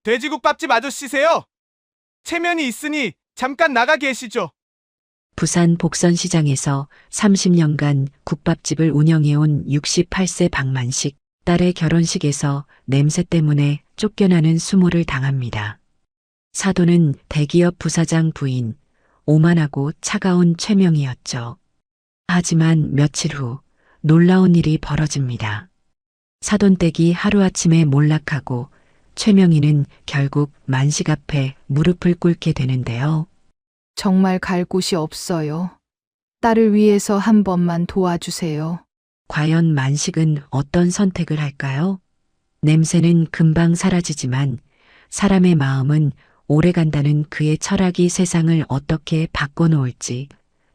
돼지국밥집 아저씨세요? 체면이 있으니 잠깐 나가 계시죠. 부산 복선시장에서 30년간 국밥집을 운영해온 68세 박만식, 딸의 결혼식에서 냄새 때문에 쫓겨나는 수모를 당합니다. 사돈은 대기업 부사장 부인, 오만하고 차가운 최명이었죠. 하지만 며칠 후 놀라운 일이 벌어집니다. 사돈댁이 하루아침에 몰락하고 최명희는 결국 만식 앞에 무릎을 꿇게 되는데요. 정말 갈 곳이 없어요. 딸을 위해서 한 번만 도와주세요. 과연 만식은 어떤 선택을 할까요? 냄새는 금방 사라지지만 사람의 마음은 오래 간다는 그의 철학이 세상을 어떻게 바꿔놓을지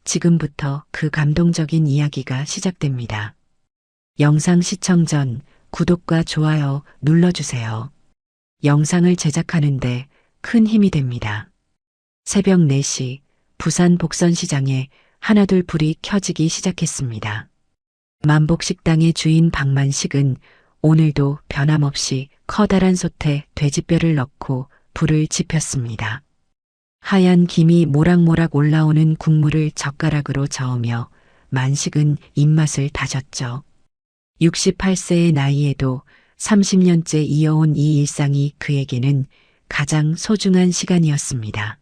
지금부터 그 감동적인 이야기가 시작됩니다. 영상 시청 전 구독과 좋아요 눌러주세요. 영상을 제작하는데 큰 힘이 됩니다. 새벽 4시 부산 복선시장에 하나둘 불이 켜지기 시작했습니다. 만복식당의 주인 박만식은 오늘도 변함없이 커다란 솥에 돼지뼈를 넣고 불을 지폈습니다. 하얀 김이 모락모락 올라오는 국물을 젓가락으로 저으며 만식은 입맛을 다졌죠. 68세의 나이에도 30년째 이어온 이 일상이 그에게는 가장 소중한 시간이었습니다.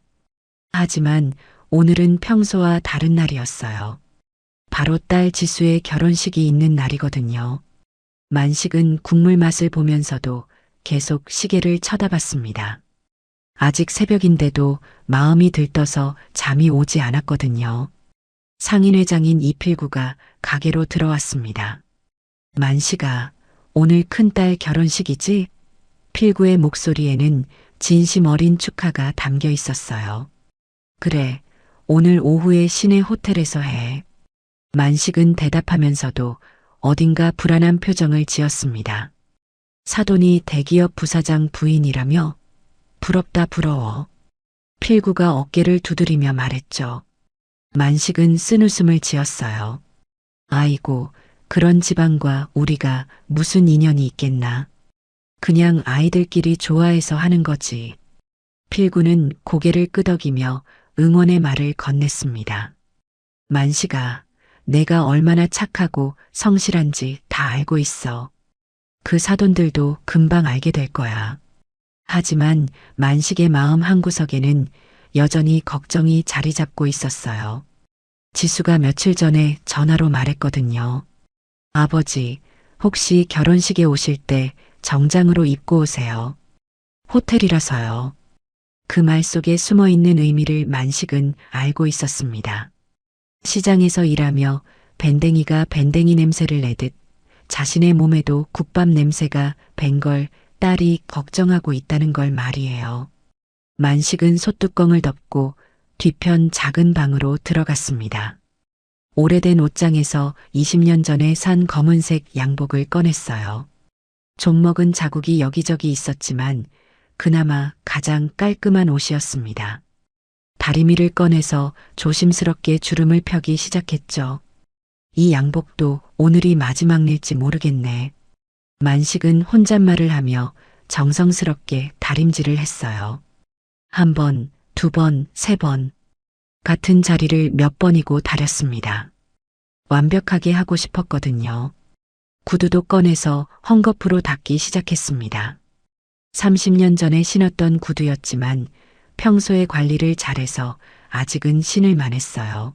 하지만 오늘은 평소와 다른 날이었어요. 바로 딸 지수의 결혼식이 있는 날이거든요. 만식은 국물 맛을 보면서도 계속 시계를 쳐다봤습니다. 아직 새벽인데도 마음이 들떠서 잠이 오지 않았거든요. 상인회장인 이필구가 가게로 들어왔습니다. 만식아, 오늘 큰딸 결혼식이지? 필구의 목소리에는 진심 어린 축하가 담겨 있었어요. 그래, 오늘 오후에 시내 호텔에서 해. 만식은 대답하면서도 어딘가 불안한 표정을 지었습니다. 사돈이 대기업 부사장 부인이라며? 부럽다 부러워. 필구가 어깨를 두드리며 말했죠. 만식은 쓴웃음을 지었어요. 아이고, 그런 집안과 우리가 무슨 인연이 있겠나. 그냥 아이들끼리 좋아해서 하는 거지. 필구는 고개를 끄덕이며 응원의 말을 건넸습니다. 만식아, 내가 얼마나 착하고 성실한지 다 알고 있어. 그 사돈들도 금방 알게 될 거야. 하지만 만식의 마음 한구석에는 여전히 걱정이 자리 잡고 있었어요. 지수가 며칠 전에 전화로 말했거든요. 아버지, 혹시 결혼식에 오실 때 정장으로 입고 오세요. 호텔이라서요. 그 말 속에 숨어 있는 의미를 만식은 알고 있었습니다. 시장에서 일하며 밴댕이가 밴댕이 냄새를 내듯 자신의 몸에도 국밥 냄새가 밴 걸 딸이 걱정하고 있다는 걸 말이에요. 만식은 솥뚜껑을 덮고 뒤편 작은 방으로 들어갔습니다. 오래된 옷장에서 20년 전에 산 검은색 양복을 꺼냈어요. 좀먹은 자국이 여기저기 있었지만 그나마 가장 깔끔한 옷이었습니다. 다리미를 꺼내서 조심스럽게 주름을 펴기 시작했죠. 이 양복도 오늘이 마지막 일지 모르겠네. 만식은 혼잣말을 하며 정성스럽게 다림질을 했어요. 한 번, 두 번, 세 번. 같은 자리를 몇 번이고 다렸습니다. 완벽하게 하고 싶었거든요. 구두도 꺼내서 헝겊으로 닦기 시작했습니다. 30년 전에 신었던 구두였지만 평소에 관리를 잘해서 아직은 신을 만했어요.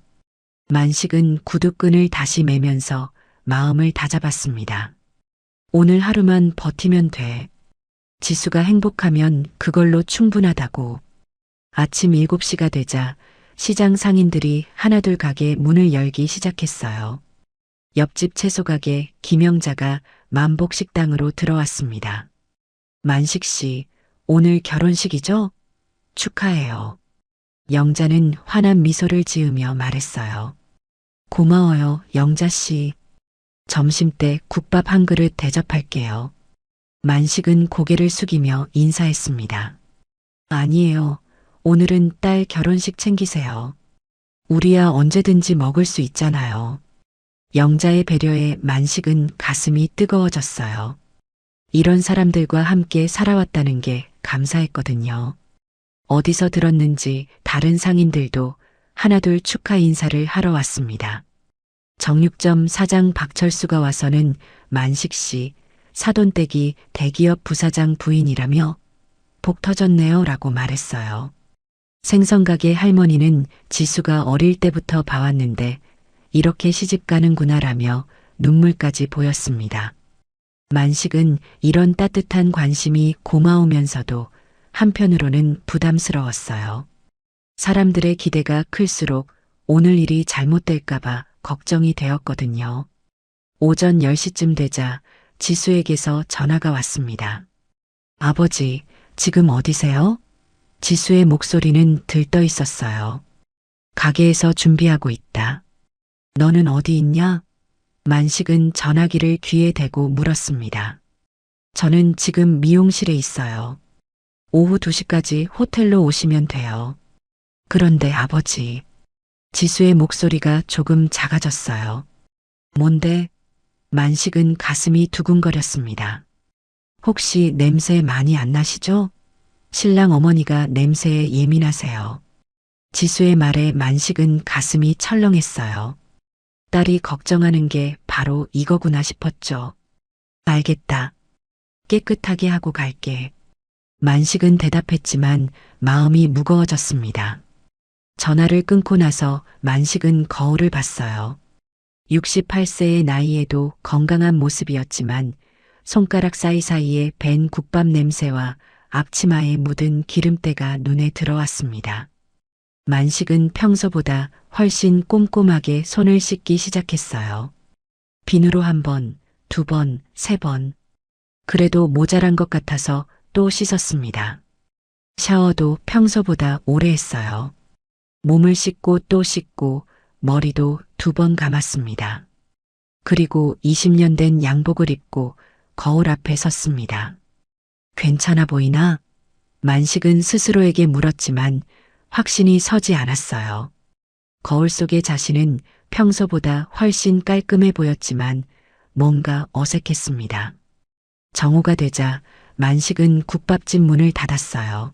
만식은 구두끈을 다시 매면서 마음을 다잡았습니다. 오늘 하루만 버티면 돼. 지수가 행복하면 그걸로 충분하다고. 아침 7시가 되자 시장 상인들이 하나둘 가게 문을 열기 시작했어요. 옆집 채소가게 김영자가 만복식당으로 들어왔습니다. 만식 씨, 오늘 결혼식이죠? 축하해요. 영자는 환한 미소를 지으며 말했어요. 고마워요, 영자 씨. 점심때 국밥 한 그릇 대접할게요. 만식은 고개를 숙이며 인사했습니다. 아니에요. 오늘은 딸 결혼식 챙기세요. 우리야 언제든지 먹을 수 있잖아요. 영자의 배려에 만식은 가슴이 뜨거워졌어요. 이런 사람들과 함께 살아왔다는 게 감사했거든요. 어디서 들었는지 다른 상인들도 하나둘 축하 인사를 하러 왔습니다. 정육점 사장 박철수가 와서는 만식 씨, 사돈댁이 대기업 부사장 부인이라며 복 터졌네요 라고 말했어요. 생선가게 할머니는 지수가 어릴 때부터 봐왔는데 이렇게 시집 가는구나라며 눈물까지 보였습니다. 만식은 이런 따뜻한 관심이 고마우면서도 한편으로는 부담스러웠어요. 사람들의 기대가 클수록 오늘 일이 잘못될까봐 걱정이 되었거든요. 오전 10시쯤 되자 지수에게서 전화가 왔습니다. 아버지, 지금 어디세요? 지수의 목소리는 들떠 있었어요. 가게에서 준비하고 있다. 너는 어디 있냐? 만식은 전화기를 귀에 대고 물었습니다. 저는 지금 미용실에 있어요. 오후 2시까지 호텔로 오시면 돼요. 그런데 아버지, 지수의 목소리가 조금 작아졌어요. 뭔데? 만식은 가슴이 두근거렸습니다. 혹시 냄새 많이 안 나시죠? 신랑 어머니가 냄새에 예민하세요. 지수의 말에 만식은 가슴이 철렁했어요. 딸이 걱정하는 게 바로 이거구나 싶었죠. 알겠다. 깨끗하게 하고 갈게. 만식은 대답했지만 마음이 무거워졌습니다. 전화를 끊고 나서 만식은 거울을 봤어요. 68세의 나이에도 건강한 모습이었지만 손가락 사이사이에 밴 국밥 냄새와 앞치마에 묻은 기름때가 눈에 들어왔습니다. 만식은 평소보다 훨씬 꼼꼼하게 손을 씻기 시작했어요. 비누로 1번, 2번, 3번. 그래도 모자란 것 같아서 또 씻었습니다. 샤워도 평소보다 오래 했어요. 몸을 씻고 또 씻고 머리도 2번 감았습니다. 그리고 20년 된 양복을 입고 거울 앞에 섰습니다. 괜찮아 보이나? 만식은 스스로에게 물었지만 확신이 서지 않았어요. 거울 속의 자신은 평소보다 훨씬 깔끔해 보였지만 뭔가 어색했습니다. 정오가 되자 만식은 국밥집 문을 닫았어요.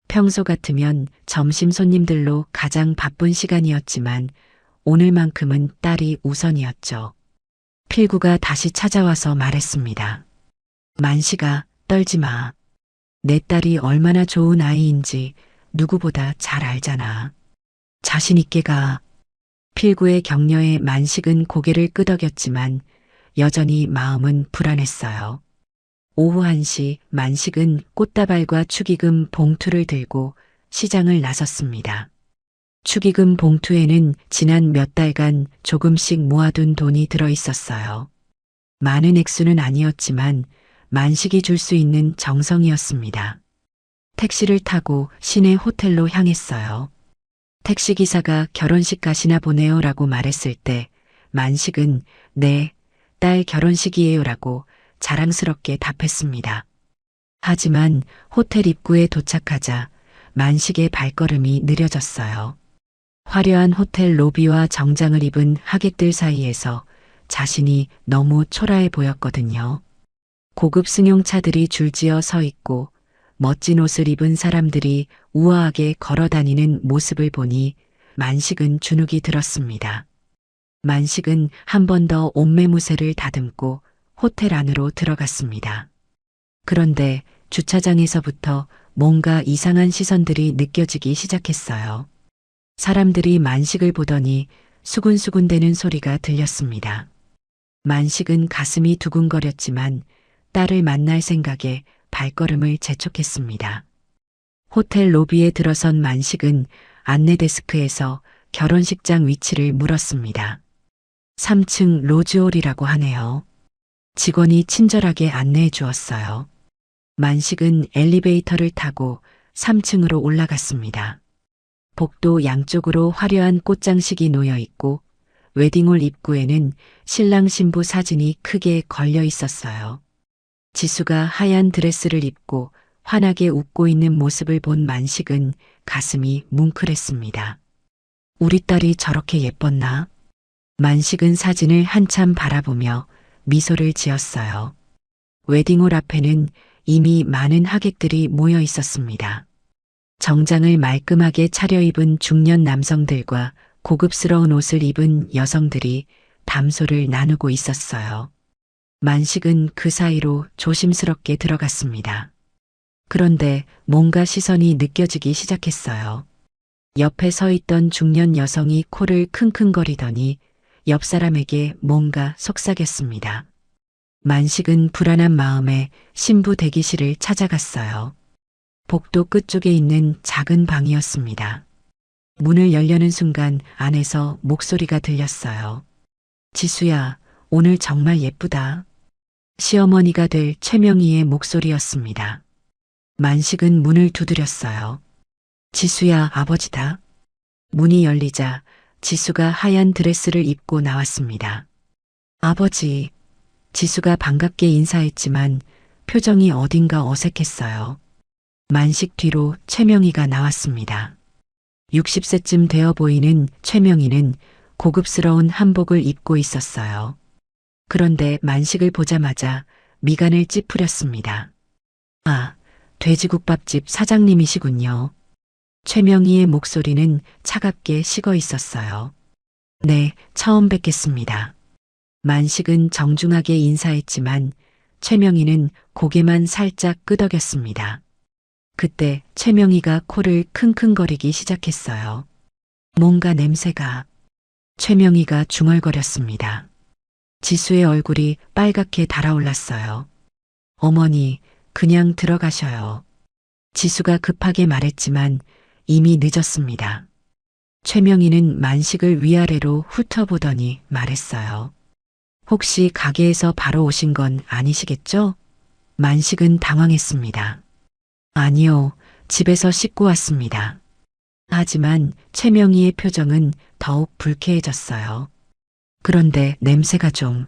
평소 같으면 점심 손님들로 가장 바쁜 시간이었지만 오늘만큼은 딸이 우선이었죠. 필구가 다시 찾아와서 말했습니다. 만식아, 떨지 마. 내 딸이 얼마나 좋은 아이인지 누구보다 잘 알잖아. 자신 있게 가. 필구의 격려에 만식은 고개를 끄덕였지만 여전히 마음은 불안했어요. 오후 1시 만식은 꽃다발과 축의금 봉투를 들고 시장을 나섰습니다. 축의금 봉투에는 지난 몇 달간 조금씩 모아둔 돈이 들어 있었어요. 많은 액수는 아니었지만 만식이 줄 수 있는 정성이었습니다. 택시를 타고 시내 호텔로 향했어요. 택시기사가 결혼식 가시나 보네요 라고 말했을 때 만식은 네, 딸 결혼식이에요 라고 자랑스럽게 답했습니다. 하지만 호텔 입구에 도착하자 만식의 발걸음이 느려졌어요. 화려한 호텔 로비와 정장을 입은 하객들 사이에서 자신이 너무 초라해 보였거든요. 고급 승용차들이 줄지어 서 있고 멋진 옷을 입은 사람들이 우아하게 걸어 다니는 모습을 보니 만식은 주눅이 들었습니다. 만식은 한 번 더 옷매무새를 다듬고 호텔 안으로 들어갔습니다. 그런데 주차장에서부터 뭔가 이상한 시선들이 느껴지기 시작했어요. 사람들이 만식을 보더니 수군수군대는 소리가 들렸습니다. 만식은 가슴이 두근거렸지만 딸을 만날 생각에 발걸음을 재촉했습니다. 호텔 로비에 들어선 만식은 안내 데스크에서 결혼식장 위치를 물었습니다. 3층 로즈홀이라고 하네요. 직원이 친절하게 안내해 주었어요. 만식은 엘리베이터를 타고 3층으로 올라갔습니다. 복도 양쪽으로 화려한 꽃장식이 놓여 있고 웨딩홀 입구에는 신랑 신부 사진이 크게 걸려 있었어요. 지수가 하얀 드레스를 입고 환하게 웃고 있는 모습을 본 만식은 가슴이 뭉클했습니다. 우리 딸이 저렇게 예뻤나? 만식은 사진을 한참 바라보며 미소를 지었어요. 웨딩홀 앞에는 이미 많은 하객들이 모여 있었습니다. 정장을 말끔하게 차려입은 중년 남성들과 고급스러운 옷을 입은 여성들이 담소를 나누고 있었어요. 만식은 그 사이로 조심스럽게 들어갔습니다. 그런데 뭔가 시선이 느껴지기 시작했어요. 옆에 서 있던 중년 여성이 코를 킁킁거리더니 옆 사람에게 뭔가 속삭였습니다. 만식은 불안한 마음에 신부 대기실을 찾아갔어요. 복도 끝쪽에 있는 작은 방이었습니다. 문을 열려는 순간 안에서 목소리가 들렸어요. 지수야, 오늘 정말 예쁘다. 시어머니가 될 최명희의 목소리였습니다. 만식은 문을 두드렸어요. 지수야, 아버지다. 문이 열리자 지수가 하얀 드레스를 입고 나왔습니다. 아버지, 지수가 반갑게 인사했지만 표정이 어딘가 어색했어요. 만식 뒤로 최명희가 나왔습니다. 60세쯤 되어 보이는 최명희는 고급스러운 한복을 입고 있었어요. 그런데 만식을 보자마자 미간을 찌푸렸습니다. 아, 돼지국밥집 사장님이시군요. 최명희의 목소리는 차갑게 식어 있었어요. 네, 처음 뵙겠습니다. 만식은 정중하게 인사했지만 최명희는 고개만 살짝 끄덕였습니다. 그때 최명희가 코를 킁킁거리기 시작했어요. 뭔가 냄새가. 최명희가 중얼거렸습니다. 지수의 얼굴이 빨갛게 달아올랐어요. 어머니, 그냥 들어가셔요. 지수가 급하게 말했지만 이미 늦었습니다. 최명희는 만식을 위아래로 훑어보더니 말했어요. 혹시 가게에서 바로 오신 건 아니시겠죠? 만식은 당황했습니다. 아니요, 집에서 씻고 왔습니다. 하지만 최명희의 표정은 더욱 불쾌해졌어요. 그런데 냄새가 좀.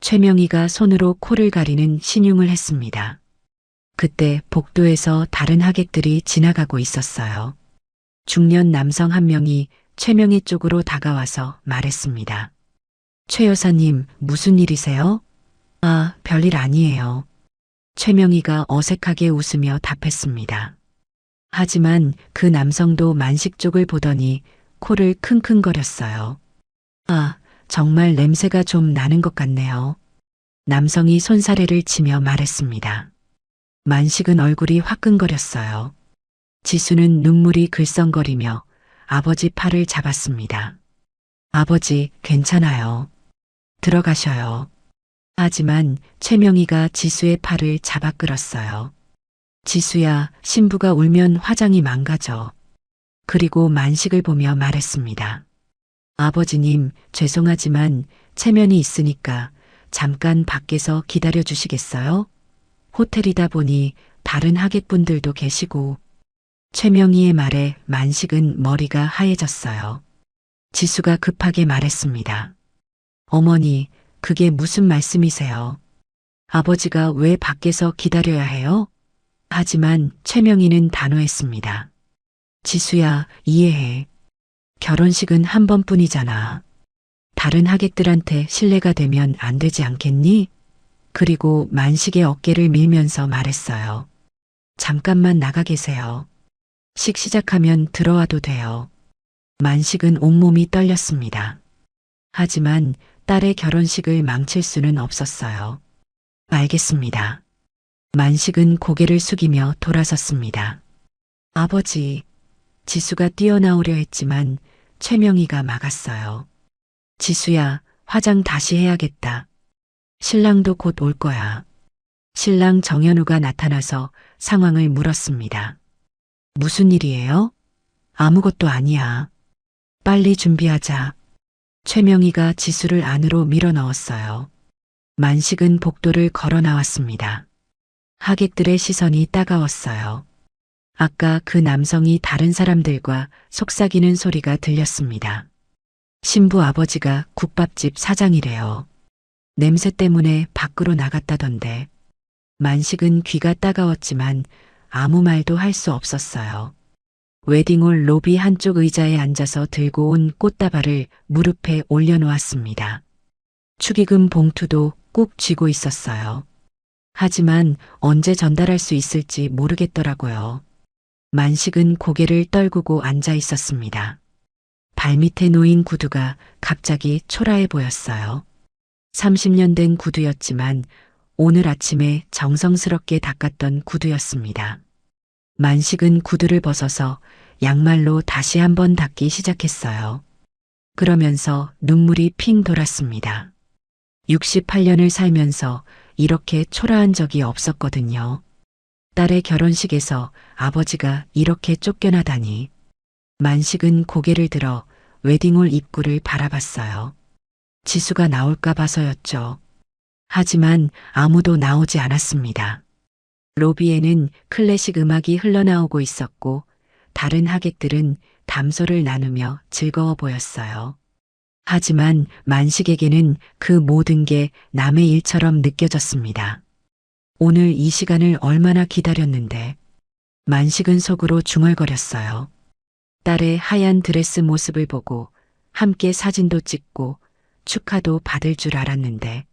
최명희가 손으로 코를 가리는 신용을 했습니다. 그때 복도에서 다른 하객들이 지나가고 있었어요. 중년 남성 한 명이 최명희 쪽으로 다가와서 말했습니다. 최 여사님, 무슨 일이세요? 아, 별일 아니에요. 최명희가 어색하게 웃으며 답했습니다. 하지만 그 남성도 만식 쪽을 보더니 코를 킁킁거렸어요. 아, 정말 냄새가 좀 나는 것 같네요. 남성이 손사래를 치며 말했습니다. 만식은 얼굴이 화끈거렸어요. 지수는 눈물이 글썽거리며 아버지 팔을 잡았습니다. 아버지, 괜찮아요. 들어가셔요. 하지만 최명희가 지수의 팔을 잡아 끌었어요. 지수야, 신부가 울면 화장이 망가져. 그리고 만식을 보며 말했습니다. 아버지님, 죄송하지만 체면이 있으니까 잠깐 밖에서 기다려 주시겠어요? 호텔이다 보니 다른 하객분들도 계시고. 최명희의 말에 만식은 머리가 하얘졌어요. 지수가 급하게 말했습니다. 어머니, 그게 무슨 말씀이세요? 아버지가 왜 밖에서 기다려야 해요? 하지만 최명희는 단호했습니다. 지수야, 이해해. 결혼식은 한 번뿐이잖아. 다른 하객들한테 신뢰가 되면 안 되지 않겠니? 그리고 만식의 어깨를 밀면서 말했어요. 잠깐만 나가 계세요. 식 시작하면 들어와도 돼요. 만식은 온몸이 떨렸습니다. 하지만 딸의 결혼식을 망칠 수는 없었어요. 알겠습니다. 만식은 고개를 숙이며 돌아섰습니다. 아버지, 지수가 뛰어나오려 했지만 최명희가 막았어요. 지수야, 화장 다시 해야겠다. 신랑도 곧 올 거야. 신랑 정현우가 나타나서 상황을 물었습니다. 무슨 일이에요? 아무것도 아니야. 빨리 준비하자. 최명희가 지수를 안으로 밀어 넣었어요. 만식은 복도를 걸어 나왔습니다. 하객들의 시선이 따가웠어요. 아까 그 남성이 다른 사람들과 속삭이는 소리가 들렸습니다. 신부 아버지가 국밥집 사장이래요. 냄새 때문에 밖으로 나갔다던데. 만식은 귀가 따가웠지만 아무 말도 할 수 없었어요. 웨딩홀 로비 한쪽 의자에 앉아서 들고 온 꽃다발을 무릎에 올려놓았습니다. 축의금 봉투도 꼭 쥐고 있었어요. 하지만 언제 전달할 수 있을지 모르겠더라고요. 만식은 고개를 떨구고 앉아 있었습니다. 발밑에 놓인 구두가 갑자기 초라해 보였어요. 30년 된 구두였지만 오늘 아침에 정성스럽게 닦았던 구두였습니다. 만식은 구두를 벗어서 양말로 다시 한번 닦기 시작했어요. 그러면서 눈물이 핑 돌았습니다. 68년을 살면서 이렇게 초라한 적이 없었거든요. 딸의 결혼식에서 아버지가 이렇게 쫓겨나다니. 만식은 고개를 들어 웨딩홀 입구를 바라봤어요. 지수가 나올까 봐서였죠. 하지만 아무도 나오지 않았습니다. 로비에는 클래식 음악이 흘러나오고 있었고 다른 하객들은 담소를 나누며 즐거워 보였어요. 하지만 만식에게는 그 모든 게 남의 일처럼 느껴졌습니다. 오늘 이 시간을 얼마나 기다렸는데. 만식은 속으로 중얼거렸어요. 딸의 하얀 드레스 모습을 보고 함께 사진도 찍고 축하도 받을 줄 알았는데.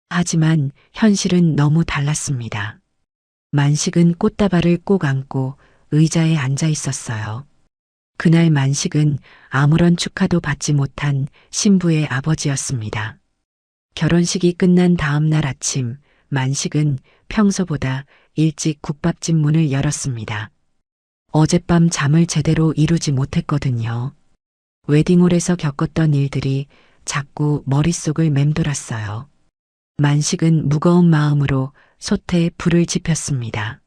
하지만 현실은 너무 달랐습니다. 만식은 꽃다발을 꼭 안고 의자에 앉아 있었어요. 그날 만식은 아무런 축하도 받지 못한 신부의 아버지였습니다. 결혼식이 끝난 다음 날 아침, 만식은 평소보다 일찍 국밥집 문을 열었습니다. 어젯밤 잠을 제대로 이루지 못했거든요. 웨딩홀에서 겪었던 일들이 자꾸 머릿속을 맴돌았어요. 만식은 무거운 마음으로 솥에 불을 지폈습니다.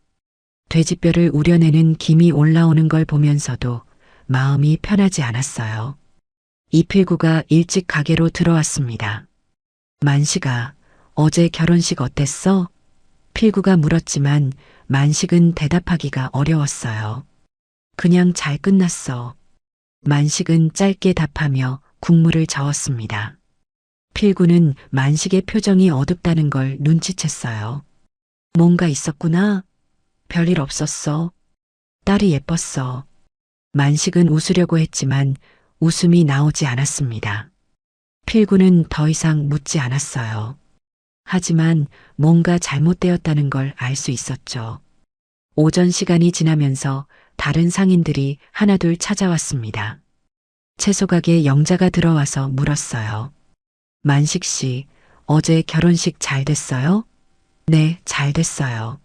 돼지뼈를 우려내는 김이 올라오는 걸 보면서도 마음이 편하지 않았어요. 이필구가 일찍 가게로 들어왔습니다. 만식아, 어제 결혼식 어땠어? 필구가 물었지만 만식은 대답하기가 어려웠어요. 그냥 잘 끝났어. 만식은 짧게 답하며 국물을 저었습니다. 필구는 만식의 표정이 어둡다는 걸 눈치챘어요. 뭔가 있었구나. 별일 없었어. 딸이 예뻤어. 만식은 웃으려고 했지만 웃음이 나오지 않았습니다. 필구는 더 이상 묻지 않았어요. 하지만 뭔가 잘못되었다는 걸 알 수 있었죠. 오전 시간이 지나면서 다른 상인들이 하나둘 찾아왔습니다. 채소가게 영자가 들어와서 물었어요. 만식 씨, 어제 결혼식 잘 됐어요? 네, 잘 됐어요.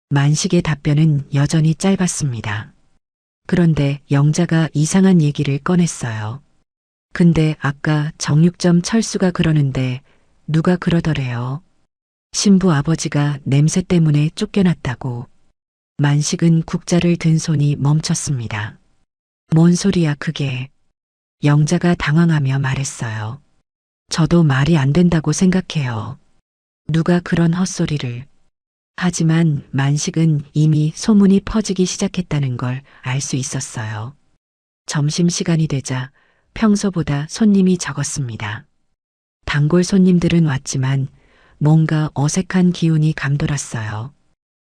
만식의 답변은 여전히 짧았습니다. 그런데 영자가 이상한 얘기를 꺼냈어요. 근데 아까 정육점 철수가 그러는데 누가 그러더래요. 신부 아버지가 냄새 때문에 쫓겨났다고. 만식은 국자를 든 손이 멈췄습니다. 뭔 소리야 그게. 영자가 당황하며 말했어요. 저도 말이 안 된다고 생각해요. 누가 그런 헛소리를. 하지만 만식은 이미 소문이 퍼지기 시작했다는 걸 알 수 있었어요. 점심시간이 되자 평소보다 손님이 적었습니다. 단골 손님들은 왔지만 뭔가 어색한 기운이 감돌았어요.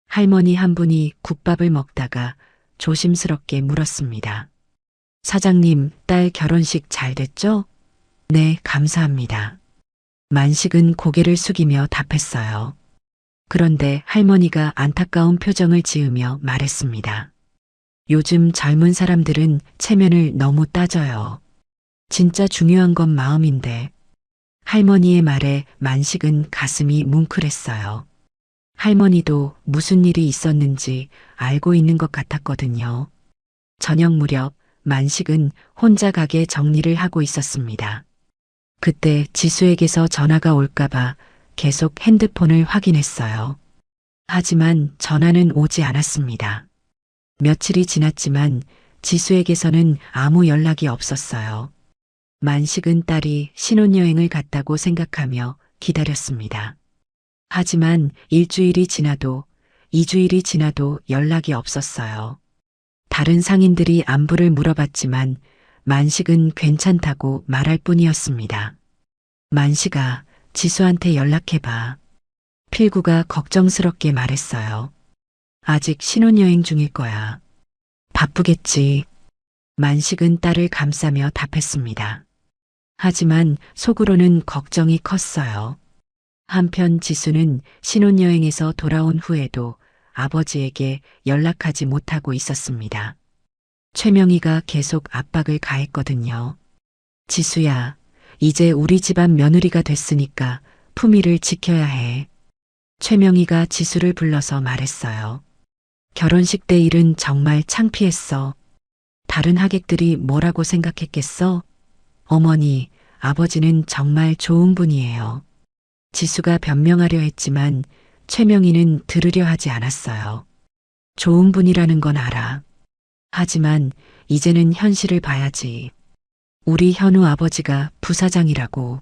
할머니 한 분이 국밥을 먹다가 조심스럽게 물었습니다. 사장님, 딸 결혼식 잘 됐죠? 네, 감사합니다. 만식은 고개를 숙이며 답했어요. 그런데 할머니가 안타까운 표정을 지으며 말했습니다. 요즘 젊은 사람들은 체면을 너무 따져요. 진짜 중요한 건 마음인데. 할머니의 말에 만식은 가슴이 뭉클했어요. 할머니도 무슨 일이 있었는지 알고 있는 것 같았거든요. 저녁 무렵 만식은 혼자 가게 정리를 하고 있었습니다. 그때 지수에게서 전화가 올까봐 계속 핸드폰을 확인했어요. 하지만 전화는 오지 않았습니다. 며칠이 지났지만 지수에게서는 아무 연락이 없었어요. 만식은 딸이 신혼여행을 갔다고 생각하며 기다렸습니다. 하지만 일주일이 지나도 2주일이 지나도 연락이 없었어요. 다른 상인들이 안부를 물어봤지만 만식은 괜찮다고 말할 뿐이었습니다. 만식아, 지수한테 연락해봐. 필구가 걱정스럽게 말했어요. 아직 신혼여행 중일 거야. 바쁘겠지. 만식은 딸을 감싸며 답했습니다. 하지만 속으로는 걱정이 컸어요. 한편 지수는 신혼여행에서 돌아온 후에도 아버지에게 연락하지 못하고 있었습니다. 최명희가 계속 압박을 가했거든요. 지수야, 이제 우리 집안 며느리가 됐으니까 품위를 지켜야 해. 최명희가 지수를 불러서 말했어요. 결혼식 때 일은 정말 창피했어. 다른 하객들이 뭐라고 생각했겠어? 어머니, 아버지는 정말 좋은 분이에요. 지수가 변명하려 했지만 최명희는 들으려 하지 않았어요. 좋은 분이라는 건 알아. 하지만 이제는 현실을 봐야지. 우리 현우 아버지가 부사장이라고.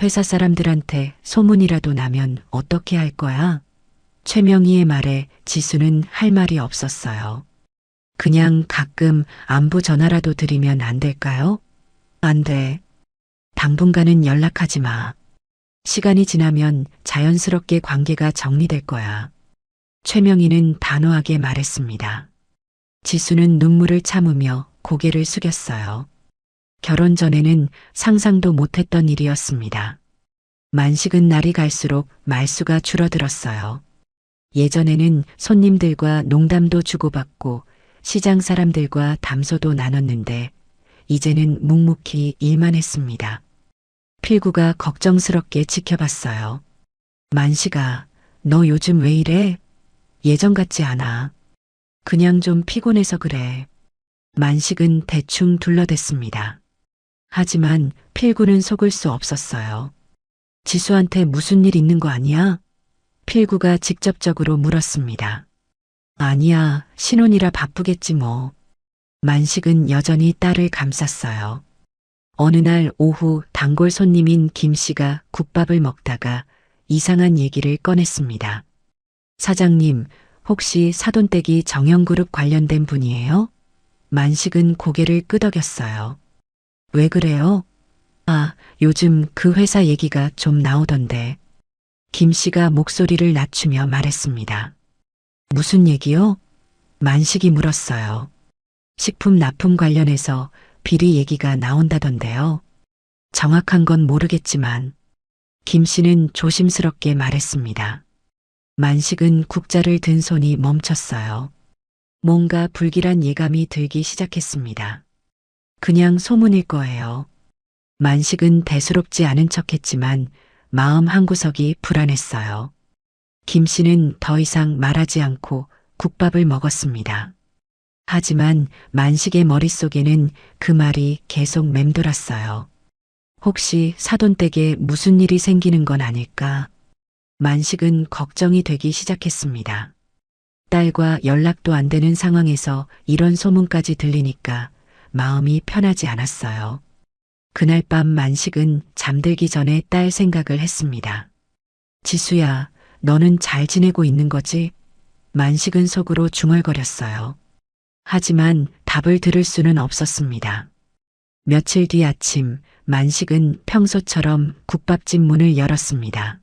회사 사람들한테 소문이라도 나면 어떻게 할 거야? 최명희의 말에 지수는 할 말이 없었어요. 그냥 가끔 안부 전화라도 드리면 안 될까요? 안 돼. 당분간은 연락하지 마. 시간이 지나면 자연스럽게 관계가 정리될 거야. 최명희는 단호하게 말했습니다. 지수는 눈물을 참으며 고개를 숙였어요. 결혼 전에는 상상도 못했던 일이었습니다. 만식은 날이 갈수록 말수가 줄어들었어요. 예전에는 손님들과 농담도 주고받고 시장 사람들과 담소도 나눴는데 이제는 묵묵히 일만 했습니다. 필구가 걱정스럽게 지켜봤어요. 만식아, 너 요즘 왜 이래? 예전 같지 않아. 그냥 좀 피곤해서 그래. 만식은 대충 둘러댔습니다. 하지만 필구는 속을 수 없었어요. 지수한테 무슨 일 있는 거 아니야? 필구가 직접적으로 물었습니다. 아니야, 신혼이라 바쁘겠지 뭐. 만식은 여전히 딸을 감쌌어요. 어느 날 오후 단골 손님인 김 씨가 국밥을 먹다가 이상한 얘기를 꺼냈습니다. 사장님, 혹시 사돈댁이 정영그룹 관련된 분이에요? 만식은 고개를 끄덕였어요. 왜 그래요? 아, 요즘 그 회사 얘기가 좀 나오던데. 김 씨가 목소리를 낮추며 말했습니다. 무슨 얘기요? 만식이 물었어요. 식품 납품 관련해서 비리 얘기가 나온다던데요. 정확한 건 모르겠지만 김 씨는 조심스럽게 말했습니다. 만식은 국자를 든 손이 멈췄어요. 뭔가 불길한 예감이 들기 시작했습니다. 그냥 소문일 거예요. 만식은 대수롭지 않은 척했지만 마음 한구석이 불안했어요. 김 씨는 더 이상 말하지 않고 국밥을 먹었습니다. 하지만 만식의 머릿속에는 그 말이 계속 맴돌았어요. 혹시 사돈댁에 무슨 일이 생기는 건 아닐까? 만식은 걱정이 되기 시작했습니다. 딸과 연락도 안 되는 상황에서 이런 소문까지 들리니까 마음이 편하지 않았어요. 그날 밤 만식은 잠들기 전에 딸 생각을 했습니다. 지수야, 너는 잘 지내고 있는 거지? 만식은 속으로 중얼거렸어요. 하지만 답을 들을 수는 없었습니다. 며칠 뒤 아침, 만식은 평소처럼 국밥집 문을 열었습니다.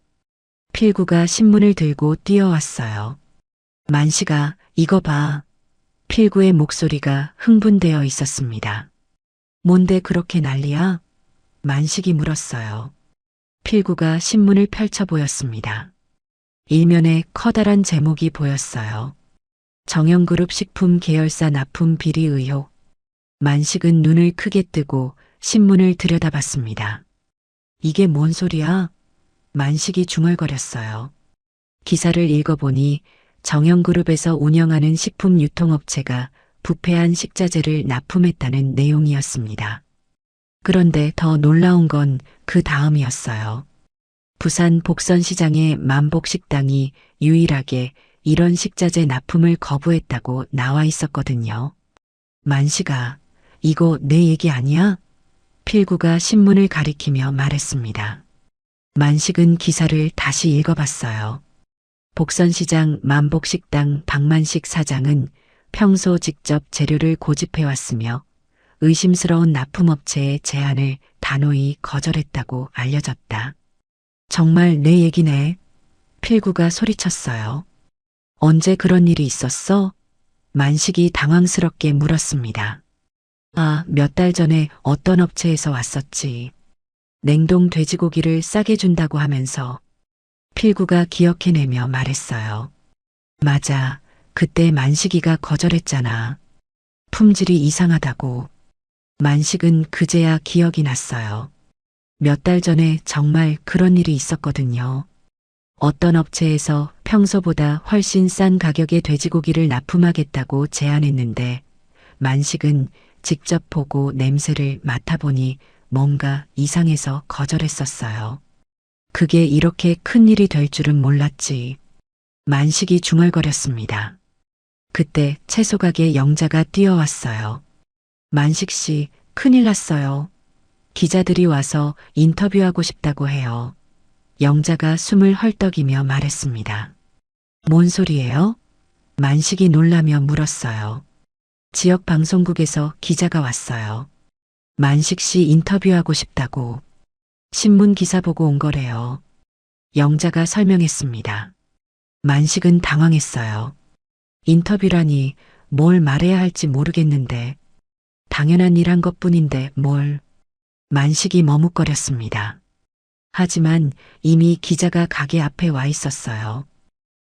필구가 신문을 들고 뛰어왔어요. 만식아, 이거 봐. 필구의 목소리가 흥분되어 있었습니다. 뭔데 그렇게 난리야? 만식이 물었어요. 필구가 신문을 펼쳐 보였습니다. 일면에 커다란 제목이 보였어요. 정영그룹 식품 계열사 납품 비리 의혹. 만식은 눈을 크게 뜨고 신문을 들여다봤습니다. 이게 뭔 소리야? 만식이 중얼거렸어요. 기사를 읽어보니 정영그룹에서 운영하는 식품 유통업체가 부패한 식자재를 납품했다는 내용이었습니다. 그런데 더 놀라운 건 그 다음이었어요. 부산 복선시장의 만복식당이 유일하게 이런 식자재 납품을 거부했다고 나와 있었거든요. 만식아, 이거 내 얘기 아니야? 필구가 신문을 가리키며 말했습니다. 만식은 기사를 다시 읽어봤어요. 복선시장 만복식당 박만식 사장은 평소 직접 재료를 고집해왔으며 의심스러운 납품업체의 제안을 단호히 거절했다고 알려졌다. 정말 내 얘기네. 필구가 소리쳤어요. 언제 그런 일이 있었어? 만식이 당황스럽게 물었습니다. 아, 몇 달 전에 어떤 업체에서 왔었지. 냉동 돼지고기를 싸게 준다고 하면서 필구가 기억해내며 말했어요. 맞아. 그때 만식이가 거절했잖아. 품질이 이상하다고. 만식은 그제야 기억이 났어요. 몇 달 전에 정말 그런 일이 있었거든요. 어떤 업체에서 평소보다 훨씬 싼 가격의 돼지고기를 납품하겠다고 제안했는데 만식은 직접 보고 냄새를 맡아보니 뭔가 이상해서 거절했었어요. 그게 이렇게 큰 일이 될 줄은 몰랐지. 만식이 중얼거렸습니다. 그때 채소가게 영자가 뛰어왔어요. 만식 씨, 큰일 났어요. 기자들이 와서 인터뷰하고 싶다고 해요. 영자가 숨을 헐떡이며 말했습니다. 뭔 소리예요? 만식이 놀라며 물었어요. 지역 방송국에서 기자가 왔어요. 만식 씨 인터뷰하고 싶다고. 신문 기사 보고 온 거래요. 영자가 설명했습니다. 만식은 당황했어요. 인터뷰라니 뭘 말해야 할지 모르겠는데 당연한 일 한 것뿐인데 뭘. 만식이 머뭇거렸습니다. 하지만 이미 기자가 가게 앞에 와 있었어요.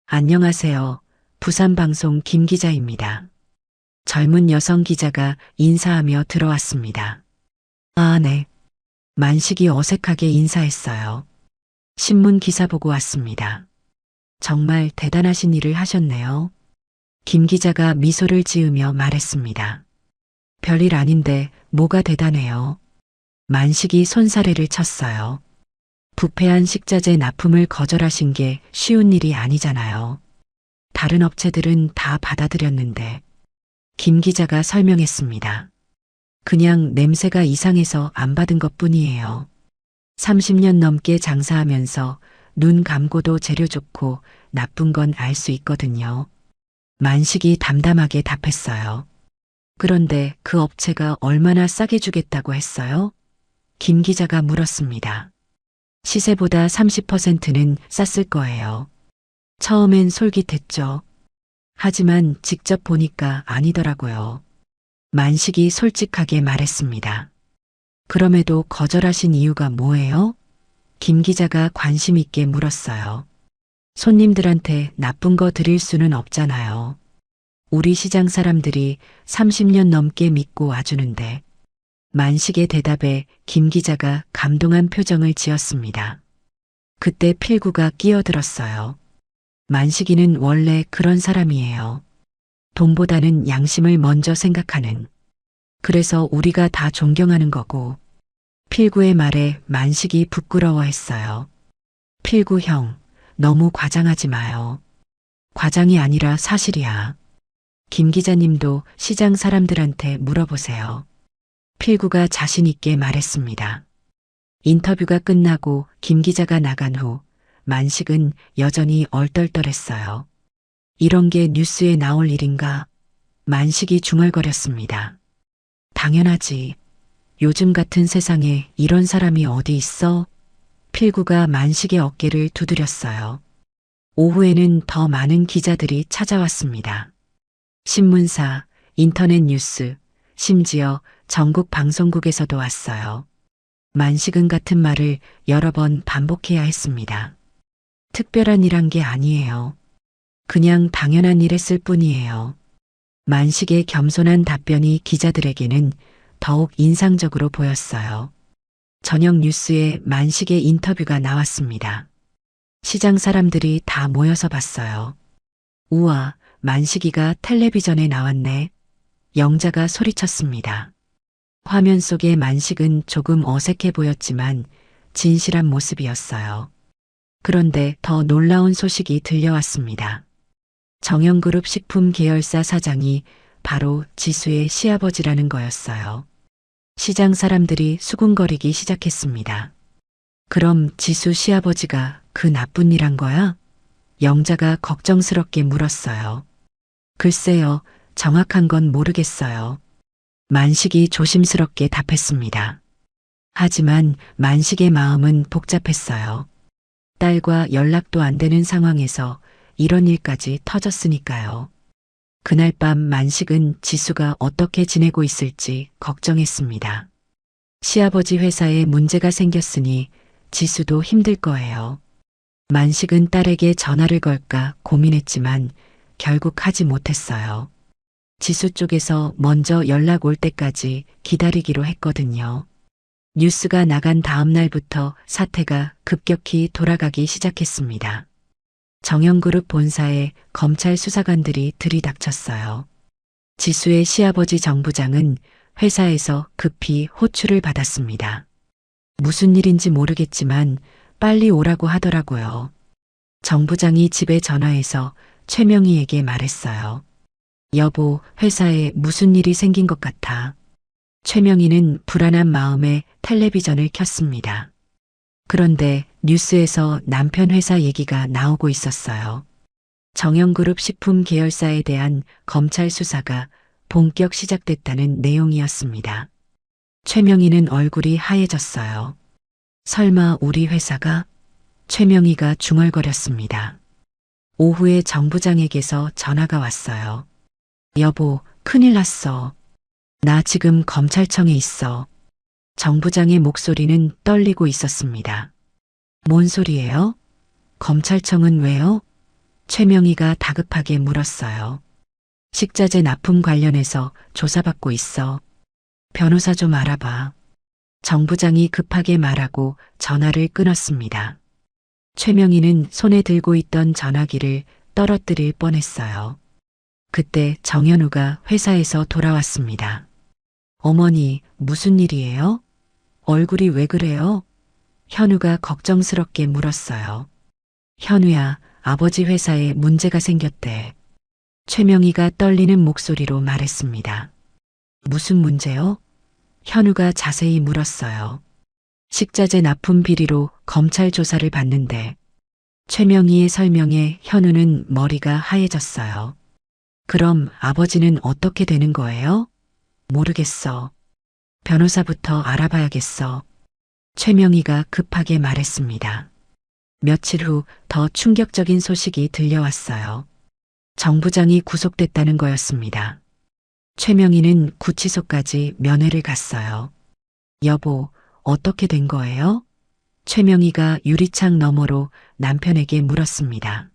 안녕하세요. 부산방송 김 기자입니다. 젊은 여성 기자가 인사하며 들어왔습니다. 아, 네. 만식이 어색하게 인사했어요. 신문 기사 보고 왔습니다. 정말 대단하신 일을 하셨네요. 김 기자가 미소를 지으며 말했습니다. 별일 아닌데 뭐가 대단해요. 만식이 손사래를 쳤어요. 부패한 식자재 납품을 거절하신 게 쉬운 일이 아니잖아요. 다른 업체들은 다 받아들였는데. 김 기자가 설명했습니다. 그냥 냄새가 이상해서 안 받은 것뿐이에요. 30년 넘게 장사하면서 눈 감고도 재료 좋고 나쁜 건 알 수 있거든요. 만식이 담담하게 답했어요. 그런데 그 업체가 얼마나 싸게 주겠다고 했어요? 김 기자가 물었습니다. 시세보다 30%는 쌌을 거예요. 처음엔 솔깃했죠. 하지만 직접 보니까 아니더라고요. 만식이 솔직하게 말했습니다. 그럼에도 거절하신 이유가 뭐예요? 김 기자가 관심 있게 물었어요. 손님들한테 나쁜 거 드릴 수는 없잖아요. 우리 시장 사람들이 30년 넘게 믿고 와주는데. 만식의 대답에 김 기자가 감동한 표정을 지었습니다. 그때 필구가 끼어들었어요. 만식이는 원래 그런 사람이에요. 돈보다는 양심을 먼저 생각하는. 그래서 우리가 다 존경하는 거고. 필구의 말에 만식이 부끄러워했어요. 필구 형, 너무 과장하지 마요. 과장이 아니라 사실이야. 김 기자님도 시장 사람들한테 물어보세요. 필구가 자신 있게 말했습니다. 인터뷰가 끝나고 김 기자가 나간 후 만식은 여전히 얼떨떨했어요. 이런 게 뉴스에 나올 일인가? 만식이 중얼거렸습니다. 당연하지. 요즘 같은 세상에 이런 사람이 어디 있어? 필구가 만식의 어깨를 두드렸어요. 오후에는 더 많은 기자들이 찾아왔습니다. 신문사, 인터넷 뉴스, 심지어 전국 방송국에서도 왔어요. 만식은 같은 말을 여러 번 반복해야 했습니다. 특별한 일한 게 아니에요. 그냥 당연한 일 했을 뿐이에요. 만식의 겸손한 답변이 기자들에게는 더욱 인상적으로 보였어요. 저녁 뉴스에 만식의 인터뷰가 나왔습니다. 시장 사람들이 다 모여서 봤어요. 우와, 만식이가 텔레비전에 나왔네. 영자가 소리쳤습니다. 화면 속의 만식은 조금 어색해 보였지만 진실한 모습이었어요. 그런데 더 놀라운 소식이 들려왔습니다. 정영그룹 식품 계열사 사장이 바로 지수의 시아버지라는 거였어요. 시장 사람들이 수군거리기 시작했습니다. 그럼 지수 시아버지가 그 나쁜 일 한 거야? 영자가 걱정스럽게 물었어요. 글쎄요, 정확한 건 모르겠어요. 만식이 조심스럽게 답했습니다. 하지만 만식의 마음은 복잡했어요. 딸과 연락도 안 되는 상황에서 이런 일까지 터졌으니까요. 그날 밤 만식은 지수가 어떻게 지내고 있을지 걱정했습니다. 시아버지 회사에 문제가 생겼으니 지수도 힘들 거예요. 만식은 딸에게 전화를 걸까 고민했지만 결국 하지 못했어요. 지수 쪽에서 먼저 연락 올 때까지 기다리기로 했거든요. 뉴스가 나간 다음 날부터 사태가 급격히 돌아가기 시작했습니다. 정영그룹 본사에 검찰 수사관들이 들이닥쳤어요. 지수의 시아버지 정 부장은 회사에서 급히 호출을 받았습니다. 무슨 일인지 모르겠지만 빨리 오라고 하더라고요. 정 부장이 집에 전화해서 최명희에게 말했어요. 여보, 회사에 무슨 일이 생긴 것 같아. 최명희는 불안한 마음에 텔레비전을 켰습니다. 그런데 뉴스에서 남편 회사 얘기가 나오고 있었어요. 정영그룹 식품 계열사에 대한 검찰 수사가 본격 시작됐다는 내용이었습니다. 최명희는 얼굴이 하얘졌어요. 설마 우리 회사가? 최명희가 중얼거렸습니다. 오후에 정 부장에게서 전화가 왔어요. 여보, 큰일 났어. 나 지금 검찰청에 있어. 정 부장의 목소리는 떨리고 있었습니다. 뭔 소리예요? 검찰청은 왜요? 최명희가 다급하게 물었어요. 식자재 납품 관련해서 조사받고 있어. 변호사 좀 알아봐. 정 부장이 급하게 말하고 전화를 끊었습니다. 최명희는 손에 들고 있던 전화기를 떨어뜨릴 뻔했어요. 그때 정현우가 회사에서 돌아왔습니다. 어머니, 무슨 일이에요? 얼굴이 왜 그래요? 현우가 걱정스럽게 물었어요. 현우야, 아버지 회사에 문제가 생겼대. 최명희가 떨리는 목소리로 말했습니다. 무슨 문제요? 현우가 자세히 물었어요. 식자재 납품 비리로 검찰 조사를 받는데 최명희의 설명에 현우는 머리가 하얘졌어요. 그럼 아버지는 어떻게 되는 거예요? 모르겠어. 변호사부터 알아봐야겠어. 최명희가 급하게 말했습니다. 며칠 후 더 충격적인 소식이 들려왔어요. 정 부장이 구속됐다는 거였습니다. 최명희는 구치소까지 면회를 갔어요. 여보, 어떻게 된 거예요? 최명희가 유리창 너머로 남편에게 물었습니다.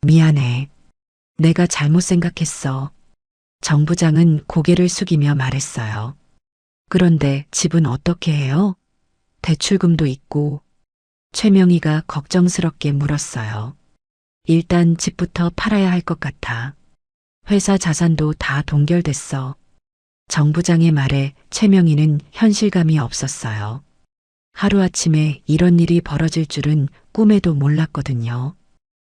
미안해. 내가 잘못 생각했어. 정 부장은 고개를 숙이며 말했어요. 그런데 집은 어떻게 해요? 대출금도 있고. 최명희가 걱정스럽게 물었어요. 일단 집부터 팔아야 할 것 같아. 회사 자산도 다 동결됐어. 정 부장의 말에 최명희는 현실감이 없었어요. 하루아침에 이런 일이 벌어질 줄은 꿈에도 몰랐거든요.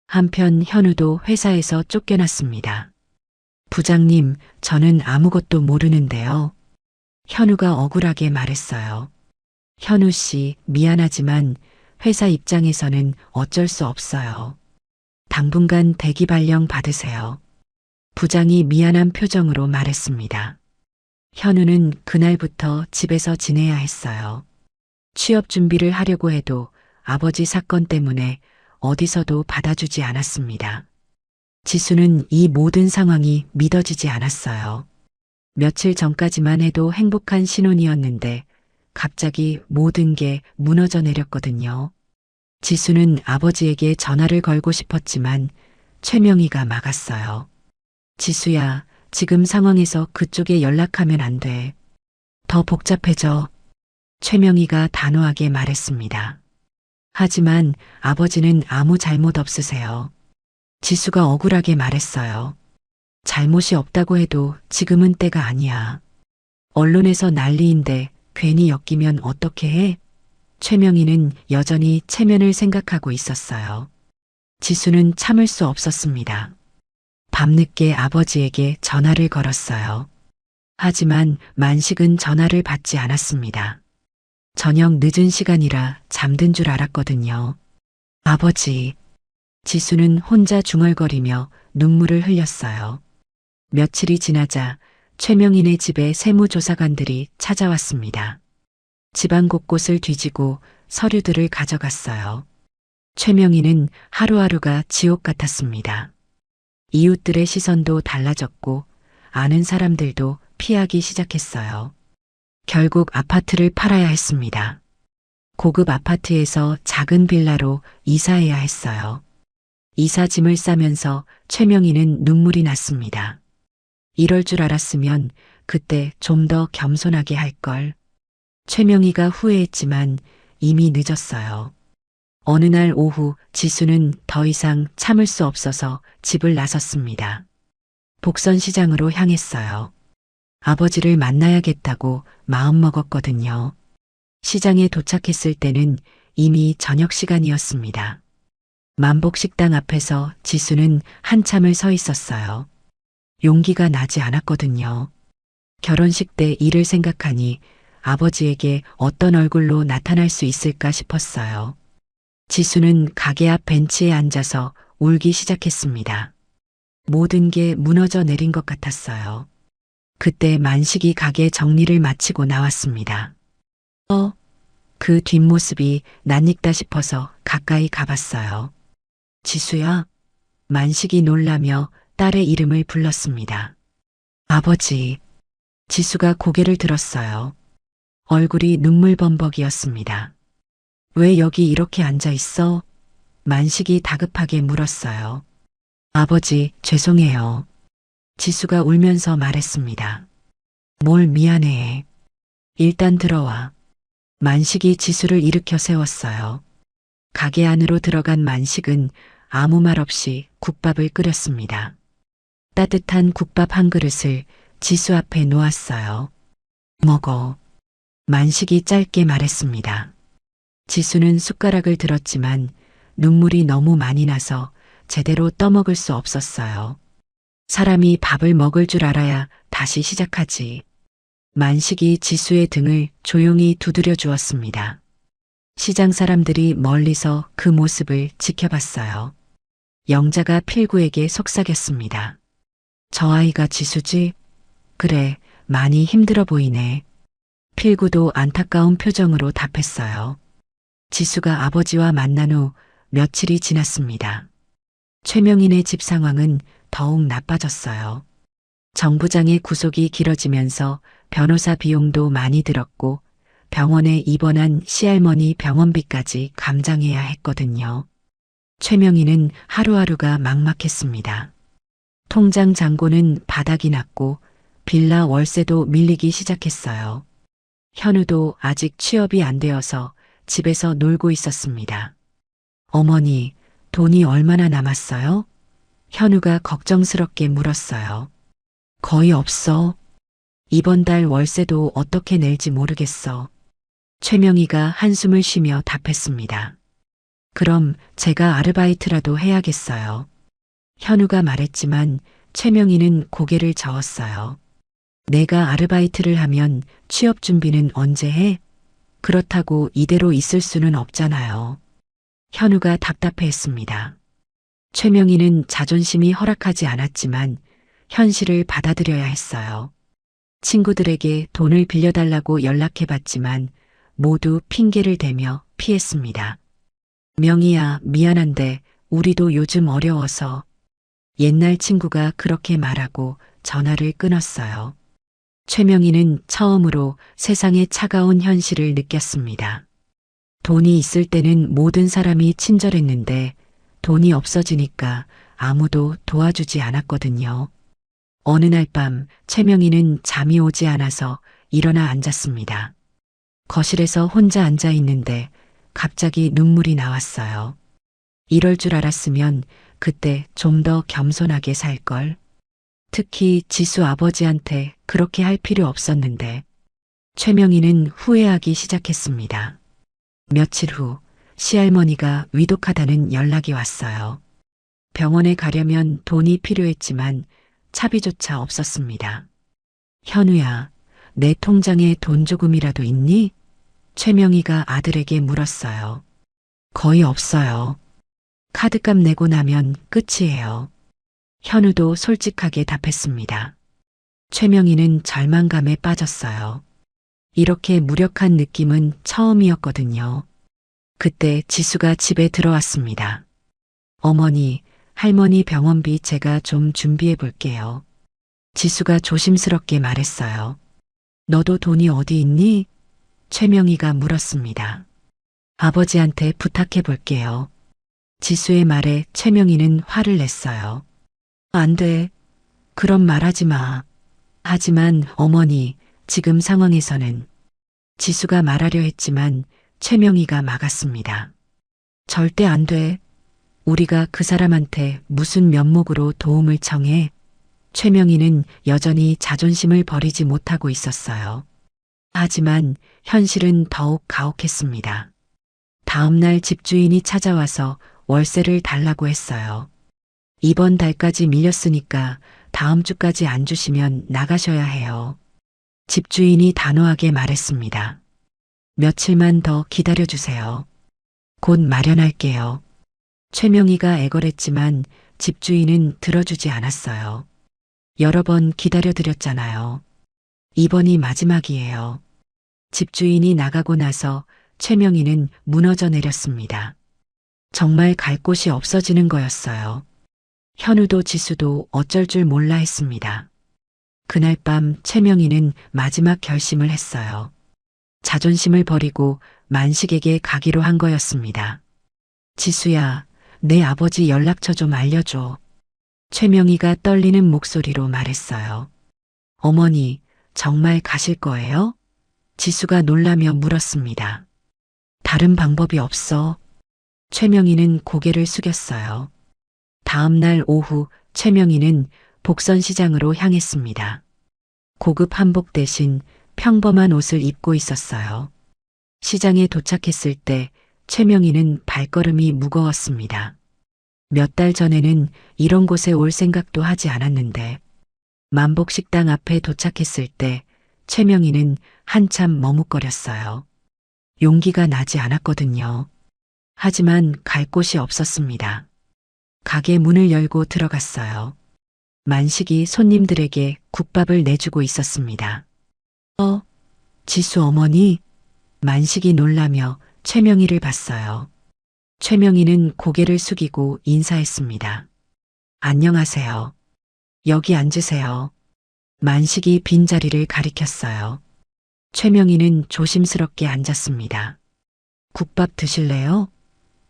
한편 현우도 회사에서 쫓겨났습니다. 부장님, 저는 아무것도 모르는데요. 현우가 억울하게 말했어요. 현우 씨, 미안하지만 회사 입장에서는 어쩔 수 없어요. 당분간 대기 발령 받으세요. 부장이 미안한 표정으로 말했습니다. 현우는 그날부터 집에서 지내야 했어요. 취업 준비를 하려고 해도 아버지 사건 때문에 어디서도 받아주지 않았습니다. 지수는 이 모든 상황이 믿어지지 않았어요. 며칠 전까지만 해도 행복한 신혼이었는데 갑자기 모든 게 무너져 내렸거든요. 지수는 아버지에게 전화를 걸고 싶었지만 최명희가 막았어요. 지수야, 지금 상황에서 그쪽에 연락하면 안 돼. 더 복잡해져. 최명희가 단호하게 말했습니다. 하지만 아버지는 아무 잘못 없으세요. 지수가 억울하게 말했어요. 잘못이 없다고 해도 지금은 때가 아니야. 언론에서 난리인데 괜히 엮이면 어떻게 해? 최명희는 여전히 체면을 생각하고 있었어요. 지수는 참을 수 없었습니다. 밤늦게 아버지에게 전화를 걸었어요. 하지만 만식은 전화를 받지 않았습니다. 저녁 늦은 시간이라 잠든 줄 알았거든요. 아버지. 지수는 혼자 중얼거리며 눈물을 흘렸어요. 며칠이 지나자 최명희네 집에 세무조사관들이 찾아왔습니다. 집안 곳곳을 뒤지고 서류들을 가져갔어요. 최명희는 하루하루가 지옥 같았습니다. 이웃들의 시선도 달라졌고 아는 사람들도 피하기 시작했어요. 결국 아파트를 팔아야 했습니다. 고급 아파트에서 작은 빌라로 이사해야 했어요. 이사 짐을 싸면서 최명희는 눈물이 났습니다. 이럴 줄 알았으면 그때 좀 더 겸손하게 할 걸. 최명희가 후회했지만 이미 늦었어요. 어느 날 오후 지수는 더 이상 참을 수 없어서 집을 나섰습니다. 복선시장으로 향했어요. 아버지를 만나야겠다고 마음먹었거든요. 시장에 도착했을 때는 이미 저녁 시간이었습니다. 만복식당 앞에서 지수는 한참을 서 있었어요. 용기가 나지 않았거든요. 결혼식 때 일을 생각하니 아버지에게 어떤 얼굴로 나타날 수 있을까 싶었어요. 지수는 가게 앞 벤치에 앉아서 울기 시작했습니다. 모든 게 무너져 내린 것 같았어요. 그때 만식이 가게 정리를 마치고 나왔습니다. 그 뒷모습이 낯익다 싶어서 가까이 가봤어요. 지수야? 만식이 놀라며 딸의 이름을 불렀습니다. 아버지. 지수가 고개를 들었어요. 얼굴이 눈물범벅이었습니다. 왜 여기 이렇게 앉아 있어? 만식이 다급하게 물었어요. 아버지, 죄송해요. 지수가 울면서 말했습니다. 뭘 미안해. 일단 들어와. 만식이 지수를 일으켜 세웠어요. 가게 안으로 들어간 만식은 아무 말 없이 국밥을 끓였습니다. 따뜻한 국밥 한 그릇을 지수 앞에 놓았어요. 먹어. 만식이 짧게 말했습니다. 지수는 숟가락을 들었지만 눈물이 너무 많이 나서 제대로 떠먹을 수 없었어요. 사람이 밥을 먹을 줄 알아야 다시 시작하지. 만식이 지수의 등을 조용히 두드려 주었습니다. 시장 사람들이 멀리서 그 모습을 지켜봤어요. 영자가 필구에게 속삭였습니다. 저 아이가 지수지? 그래, 많이 힘들어 보이네. 필구도 안타까운 표정으로 답했어요. 지수가 아버지와 만난 후 며칠이 지났습니다. 최명인의 집 상황은 더욱 나빠졌어요. 정부장의 구속이 길어지면서 변호사 비용도 많이 들었고 병원에 입원한 시할머니 병원비까지 감당해야 했거든요. 최명희는 하루하루가 막막했습니다. 통장 잔고는 바닥이 났고 빌라 월세도 밀리기 시작했어요. 현우도 아직 취업이 안 되어서 집에서 놀고 있었습니다. 어머니, 돈이 얼마나 남았어요? 현우가 걱정스럽게 물었어요. 거의 없어. 이번 달 월세도 어떻게 낼지 모르겠어. 최명희가 한숨을 쉬며 답했습니다. 그럼 제가 아르바이트라도 해야겠어요. 현우가 말했지만 최명희는 고개를 저었어요. 내가 아르바이트를 하면 취업 준비는 언제 해? 그렇다고 이대로 있을 수는 없잖아요. 현우가 답답해했습니다. 최명희는 자존심이 허락하지 않았지만 현실을 받아들여야 했어요. 친구들에게 돈을 빌려달라고 연락해봤지만 모두 핑계를 대며 피했습니다. 명희야, 미안한데 우리도 요즘 어려워서. 옛날 친구가 그렇게 말하고 전화를 끊었어요. 최명희는 처음으로 세상의 차가운 현실을 느꼈습니다. 돈이 있을 때는 모든 사람이 친절했는데 돈이 없어지니까 아무도 도와주지 않았거든요. 어느 날 밤 최명희는 잠이 오지 않아서 일어나 앉았습니다. 거실에서 혼자 앉아 있는데 갑자기 눈물이 나왔어요. 이럴 줄 알았으면 그때 좀 더 겸손하게 살걸. 특히 지수 아버지한테 그렇게 할 필요 없었는데. 최명희는 후회하기 시작했습니다. 며칠 후 시할머니가 위독하다는 연락이 왔어요. 병원에 가려면 돈이 필요했지만 차비조차 없었습니다. 현우야, 내 통장에 돈 조금이라도 있니? 최명희가 아들에게 물었어요. 거의 없어요. 카드값 내고 나면 끝이에요. 현우도 솔직하게 답했습니다. 최명희는 절망감에 빠졌어요. 이렇게 무력한 느낌은 처음이었거든요. 그때 지수가 집에 들어왔습니다. 어머니, 할머니 병원비 제가 좀 준비해 볼게요. 지수가 조심스럽게 말했어요. 너도 돈이 어디 있니? 최명희가 물었습니다. 아버지한테 부탁해 볼게요. 지수의 말에 최명희는 화를 냈어요. 안 돼. 그런 말 하지 마. 하지만 어머니, 지금 상황에서는 지수가 말하려 했지만 최명희가 막았습니다. 절대 안 돼. 우리가 그 사람한테 무슨 면목으로 도움을 청해? 최명희는 여전히 자존심을 버리지 못하고 있었어요. 하지만 현실은 더욱 가혹했습니다. 다음 날 집주인이 찾아와서 월세를 달라고 했어요. 이번 달까지 밀렸으니까 다음 주까지 안 주시면 나가셔야 해요. 집주인이 단호하게 말했습니다. 며칠만 더 기다려주세요. 곧 마련할게요. 최명희가 애걸했지만 집주인은 들어주지 않았어요. 여러 번 기다려드렸잖아요. 이번이 마지막이에요. 집주인이 나가고 나서 최명희는 무너져 내렸습니다. 정말 갈 곳이 없어지는 거였어요. 현우도 지수도 어쩔 줄 몰라 했습니다. 그날 밤 최명희는 마지막 결심을 했어요. 자존심을 버리고 만식에게 가기로 한 거였습니다. 지수야, 내 아버지 연락처 좀 알려줘. 최명희가 떨리는 목소리로 말했어요. 어머니, 정말 가실 거예요? 지수가 놀라며 물었습니다. 다른 방법이 없어. 최명희는 고개를 숙였어요. 다음 날 오후 최명희는 복선시장으로 향했습니다. 고급 한복 대신 평범한 옷을 입고 있었어요. 시장에 도착했을 때 최명희는 발걸음이 무거웠습니다. 몇 달 전에는 이런 곳에 올 생각도 하지 않았는데 만복식당 앞에 도착했을 때 최명희는 한참 머뭇거렸어요. 용기가 나지 않았거든요. 하지만 갈 곳이 없었습니다. 가게 문을 열고 들어갔어요. 만식이 손님들에게 국밥을 내주고 있었습니다. 지수 어머니? 만식이 놀라며 최명희를 봤어요. 최명희는 고개를 숙이고 인사했습니다. 안녕하세요. 여기 앉으세요. 만식이 빈자리를 가리켰어요. 최명희는 조심스럽게 앉았습니다. 국밥 드실래요?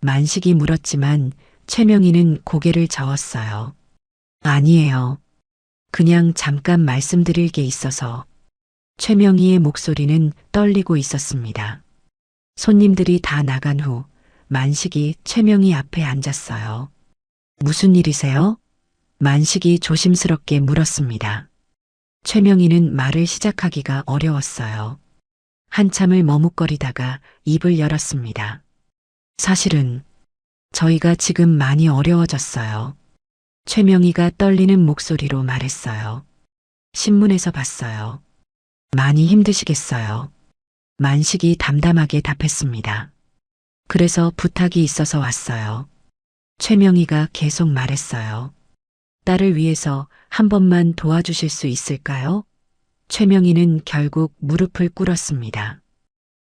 만식이 물었지만 최명희는 고개를 저었어요. 아니에요. 그냥 잠깐 말씀드릴 게 있어서. 최명희의 목소리는 떨리고 있었습니다. 손님들이 다 나간 후 만식이 최명희 앞에 앉았어요. 무슨 일이세요? 만식이 조심스럽게 물었습니다. 최명희는 말을 시작하기가 어려웠어요. 한참을 머뭇거리다가 입을 열었습니다. 사실은 저희가 지금 많이 어려워졌어요. 최명희가 떨리는 목소리로 말했어요. 신문에서 봤어요. 많이 힘드시겠어요. 만식이 담담하게 답했습니다. 그래서 부탁이 있어서 왔어요. 최명희가 계속 말했어요. 딸을 위해서 한 번만 도와주실 수 있을까요? 최명희는 결국 무릎을 꿇었습니다.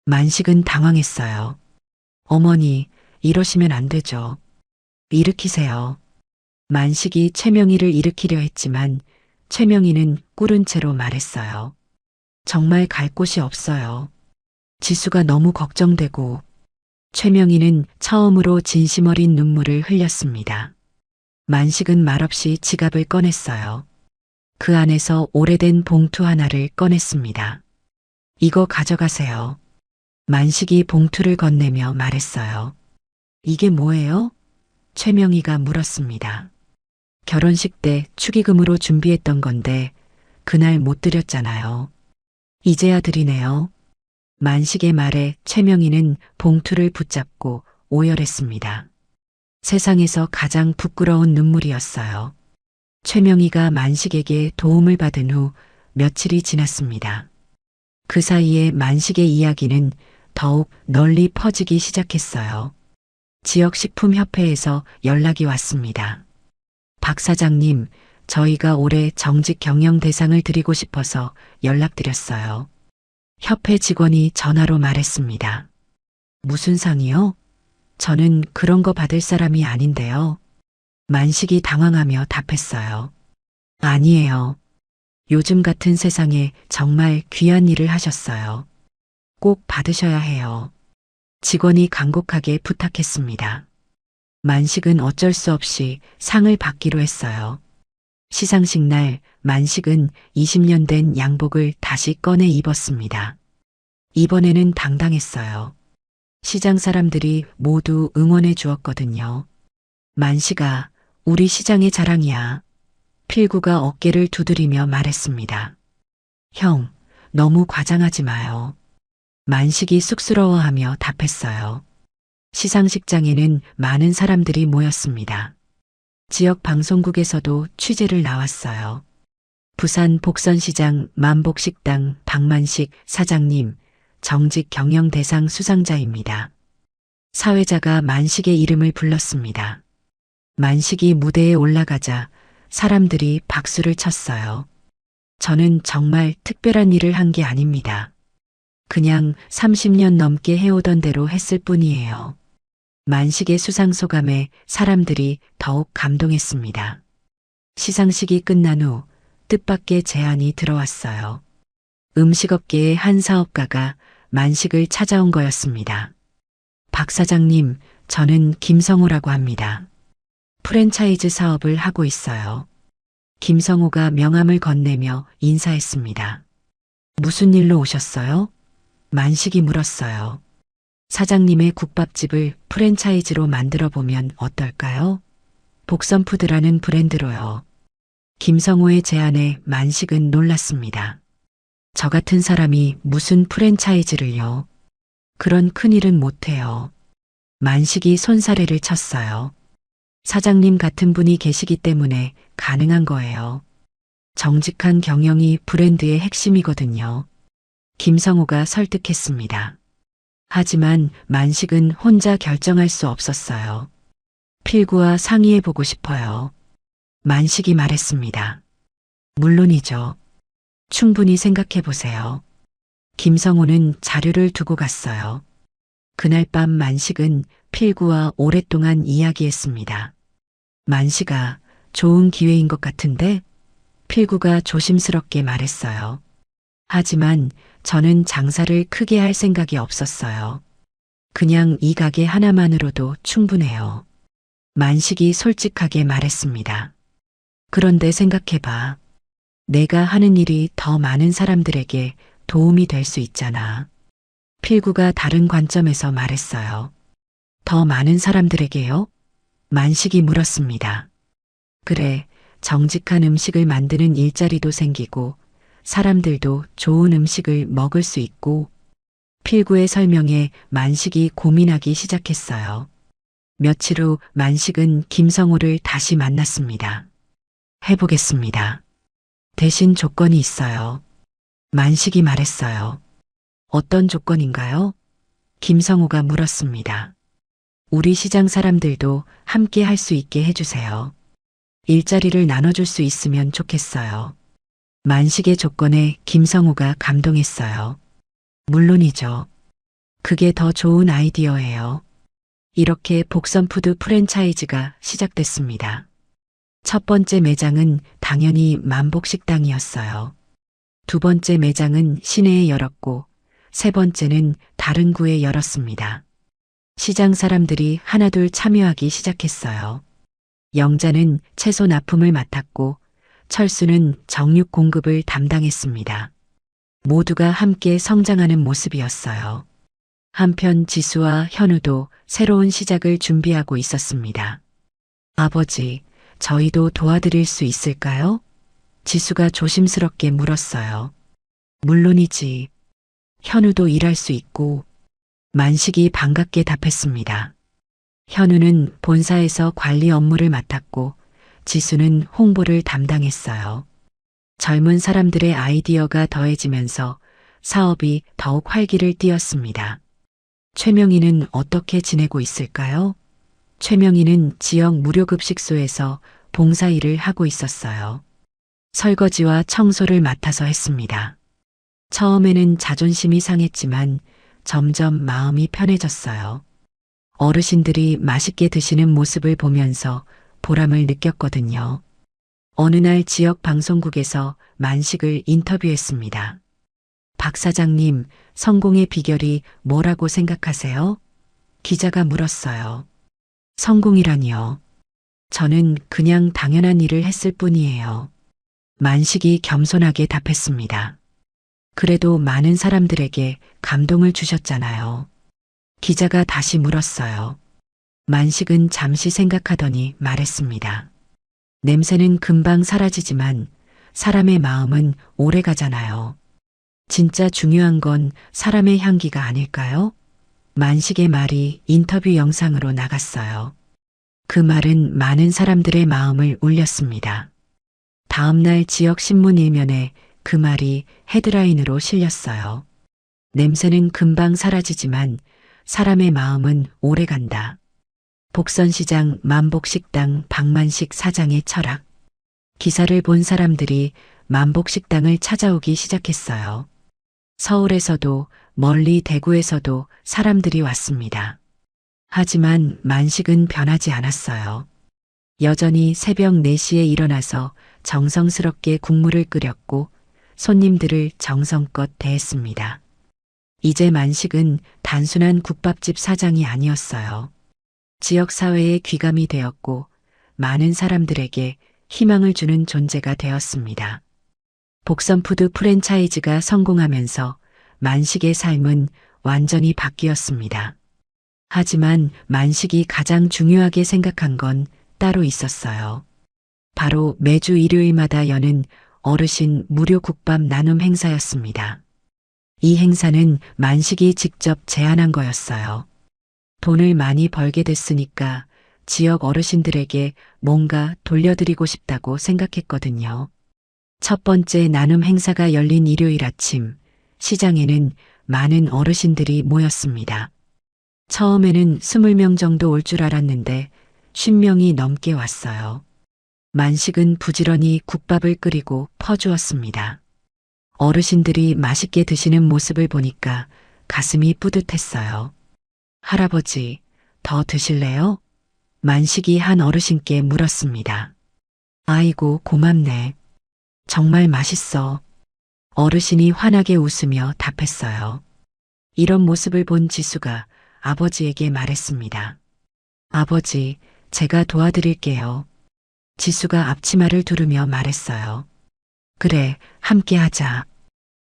만식은 당황했어요. 어머니, 이러시면 안 되죠. 일으키세요. 만식이 최명희를 일으키려 했지만 최명희는 꿇은 채로 말했어요. 정말 갈 곳이 없어요. 지수가 너무 걱정되고. 최명희는 처음으로 진심 어린 눈물을 흘렸습니다. 만식은 말없이 지갑을 꺼냈어요. 그 안에서 오래된 봉투 하나를 꺼냈습니다. 이거 가져가세요. 만식이 봉투를 건네며 말했어요. 이게 뭐예요? 최명희가 물었습니다. 결혼식 때 축의금으로 준비했던 건데 그날 못 드렸잖아요. 이제야 드리네요. 만식의 말에 최명희는 봉투를 붙잡고 오열했습니다. 세상에서 가장 부끄러운 눈물이었어요. 최명희가 만식에게 도움을 받은 후 며칠이 지났습니다. 그 사이에 만식의 이야기는 더욱 널리 퍼지기 시작했어요. 지역식품협회에서 연락이 왔습니다. 박 사장님, 저희가 올해 정직 경영 대상을 드리고 싶어서 연락드렸어요. 협회 직원이 전화로 말했습니다. 무슨 상이요? 저는 그런 거 받을 사람이 아닌데요. 만식이 당황하며 답했어요. 아니에요. 요즘 같은 세상에 정말 귀한 일을 하셨어요. 꼭 받으셔야 해요. 직원이 간곡하게 부탁했습니다. 만식은 어쩔 수 없이 상을 받기로 했어요. 시상식 날 만식은 20년 된 양복을 다시 꺼내 입었습니다. 이번에는 당당했어요. 시장 사람들이 모두 응원해 주었거든요. 만식아, 우리 시장의 자랑이야. 필구가 어깨를 두드리며 말했습니다. 형, 너무 과장하지 마요. 만식이 쑥스러워하며 답했어요. 시상식장에는 많은 사람들이 모였습니다. 지역 방송국에서도 취재를 나왔어요. 부산 복선시장 만복식당 박만식 사장님, 정직 경영 대상 수상자입니다. 사회자가 만식의 이름을 불렀습니다. 만식이 무대에 올라가자 사람들이 박수를 쳤어요. 저는 정말 특별한 일을 한 게 아닙니다. 그냥 30년 넘게 해오던 대로 했을 뿐이에요. 만식의 수상 소감에 사람들이 더욱 감동했습니다. 시상식이 끝난 후 뜻밖의 제안이 들어왔어요. 음식업계의 한 사업가가 만식을 찾아온 거였습니다. 박 사장님, 저는 김성호라고 합니다. 프랜차이즈 사업을 하고 있어요. 김성호가 명함을 건네며 인사했습니다. 무슨 일로 오셨어요? 만식이 물었어요. 사장님의 국밥집을 프랜차이즈로 만들어 보면 어떨까요? 복선푸드라는 브랜드로요. 김성호의 제안에 만식은 놀랐습니다. 저 같은 사람이 무슨 프랜차이즈를요? 그런 큰일은 못해요. 만식이 손사래를 쳤어요. 사장님 같은 분이 계시기 때문에 가능한 거예요. 정직한 경영이 브랜드의 핵심이거든요. 김성호가 설득했습니다. 하지만 만식은 혼자 결정할 수 없었어요. 필구와 상의해보고 싶어요. 만식이 말했습니다. 물론이죠. 충분히 생각해보세요. 김성호는 자료를 두고 갔어요. 그날 밤 만식은 필구와 오랫동안 이야기했습니다. 만식아, 좋은 기회인 것 같은데? 필구가 조심스럽게 말했어요. 하지만 저는 장사를 크게 할 생각이 없었어요. 그냥 이 가게 하나만으로도 충분해요. 만식이 솔직하게 말했습니다. 그런데 생각해봐. 내가 하는 일이 더 많은 사람들에게 도움이 될 수 있잖아. 필구가 다른 관점에서 말했어요. 더 많은 사람들에게요? 만식이 물었습니다. 그래, 정직한 음식을 만드는 일자리도 생기고 사람들도 좋은 음식을 먹을 수 있고. 필구의 설명에 만식이 고민하기 시작했어요. 며칠 후 만식은 김성호를 다시 만났습니다. 해보겠습니다. 대신 조건이 있어요. 만식이 말했어요. 어떤 조건인가요? 김성호가 물었습니다. 우리 시장 사람들도 함께 할 수 있게 해주세요. 일자리를 나눠줄 수 있으면 좋겠어요. 만식의 조건에 김성호가 감동했어요. 물론이죠. 그게 더 좋은 아이디어예요. 이렇게 복선푸드 프랜차이즈가 시작됐습니다. 첫 번째 매장은 당연히 만복식당이었어요. 두 번째 매장은 시내에 열었고, 세 번째는 다른 구에 열었습니다. 시장 사람들이 하나둘 참여하기 시작했어요. 영자는 채소 납품을 맡았고, 철수는 정육 공급을 담당했습니다. 모두가 함께 성장하는 모습이었어요. 한편 지수와 현우도 새로운 시작을 준비하고 있었습니다. 아버지, 저희도 도와드릴 수 있을까요? 지수가 조심스럽게 물었어요. 물론이지. 현우도 일할 수 있고. 만식이 반갑게 답했습니다. 현우는 본사에서 관리 업무를 맡았고 지수는 홍보를 담당했어요. 젊은 사람들의 아이디어가 더해지면서 사업이 더욱 활기를 띠었습니다. 최명희는 어떻게 지내고 있을까요? 최명희는 지역 무료급식소에서 봉사일을 하고 있었어요. 설거지와 청소를 맡아서 했습니다. 처음에는 자존심이 상했지만 점점 마음이 편해졌어요. 어르신들이 맛있게 드시는 모습을 보면서 보람을 느꼈거든요. 어느 날 지역 방송국에서 만식을 인터뷰했습니다. 박 사장님, 성공의 비결이 뭐라고 생각하세요? 기자가 물었어요. 성공이라니요. 저는 그냥 당연한 일을 했을 뿐이에요. 만식이 겸손하게 답했습니다. 그래도 많은 사람들에게 감동을 주셨잖아요. 기자가 다시 물었어요. 만식은 잠시 생각하더니 말했습니다. 냄새는 금방 사라지지만 사람의 마음은 오래 가잖아요. 진짜 중요한 건 사람의 향기가 아닐까요? 만식의 말이 인터뷰 영상으로 나갔어요. 그 말은 많은 사람들의 마음을 울렸습니다. 다음날 지역 신문 일면에 그 말이 헤드라인으로 실렸어요. 냄새는 금방 사라지지만 사람의 마음은 오래 간다. 복선시장 만복식당 박만식 사장의 철학. 기사를 본 사람들이 만복식당을 찾아오기 시작했어요. 서울에서도 멀리 대구에서도 사람들이 왔습니다. 하지만 만식은 변하지 않았어요. 여전히 새벽 4시에 일어나서 정성스럽게 국물을 끓였고 손님들을 정성껏 대했습니다. 이제 만식은 단순한 국밥집 사장이 아니었어요. 지역사회의 귀감이 되었고 많은 사람들에게 희망을 주는 존재가 되었습니다. 복선푸드 프랜차이즈가 성공하면서 만식의 삶은 완전히 바뀌었습니다. 하지만 만식이 가장 중요하게 생각한 건 따로 있었어요. 바로 매주 일요일마다 여는 어르신 무료 국밥 나눔 행사였습니다. 이 행사는 만식이 직접 제안한 거였어요. 돈을 많이 벌게 됐으니까 지역 어르신들에게 뭔가 돌려드리고 싶다고 생각했거든요. 첫 번째 나눔 행사가 열린 일요일 아침, 시장에는 많은 어르신들이 모였습니다. 처음에는 20명 정도 올 줄 알았는데 50명이 넘게 왔어요. 만식은 부지런히 국밥을 끓이고 퍼주었습니다. 어르신들이 맛있게 드시는 모습을 보니까 가슴이 뿌듯했어요. 할아버지, 더 드실래요? 만식이 한 어르신께 물었습니다. 아이고, 고맙네. 정말 맛있어. 어르신이 환하게 웃으며 답했어요. 이런 모습을 본 지수가 아버지에게 말했습니다. 아버지, 제가 도와드릴게요. 지수가 앞치마를 두르며 말했어요. 그래, 함께 하자.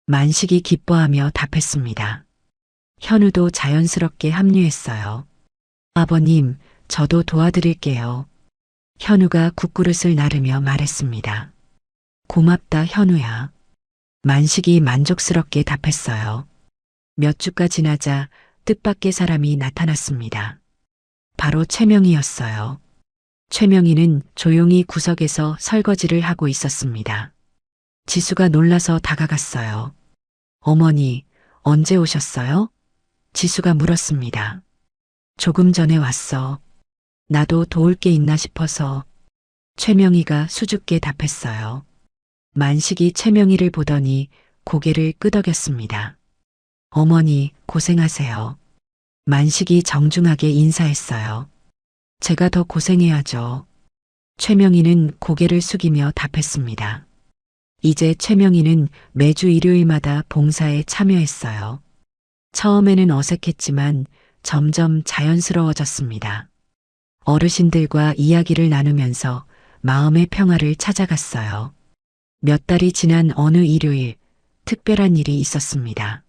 만식이 기뻐하며 답했습니다. 현우도 자연스럽게 합류했어요. 아버님, 저도 도와드릴게요. 현우가 국그릇을 나르며 말했습니다. 고맙다, 현우야. 만식이 만족스럽게 답했어요. 몇 주가 지나자 뜻밖의 사람이 나타났습니다. 바로 최명희였어요. 최명희는 조용히 구석에서 설거지를 하고 있었습니다. 지수가 놀라서 다가갔어요. 어머니, 언제 오셨어요? 지수가 물었습니다. 조금 전에 왔어. 나도 도울 게 있나 싶어서. 최명희가 수줍게 답했어요. 만식이 최명희를 보더니 고개를 끄덕였습니다. 어머니, 고생하세요. 만식이 정중하게 인사했어요. 제가 더 고생해야죠. 최명희는 고개를 숙이며 답했습니다. 이제 최명희는 매주 일요일마다 봉사에 참여했어요. 처음에는 어색했지만 점점 자연스러워졌습니다. 어르신들과 이야기를 나누면서 마음의 평화를 찾아갔어요. 몇 달이 지난 어느 일요일, 특별한 일이 있었습니다.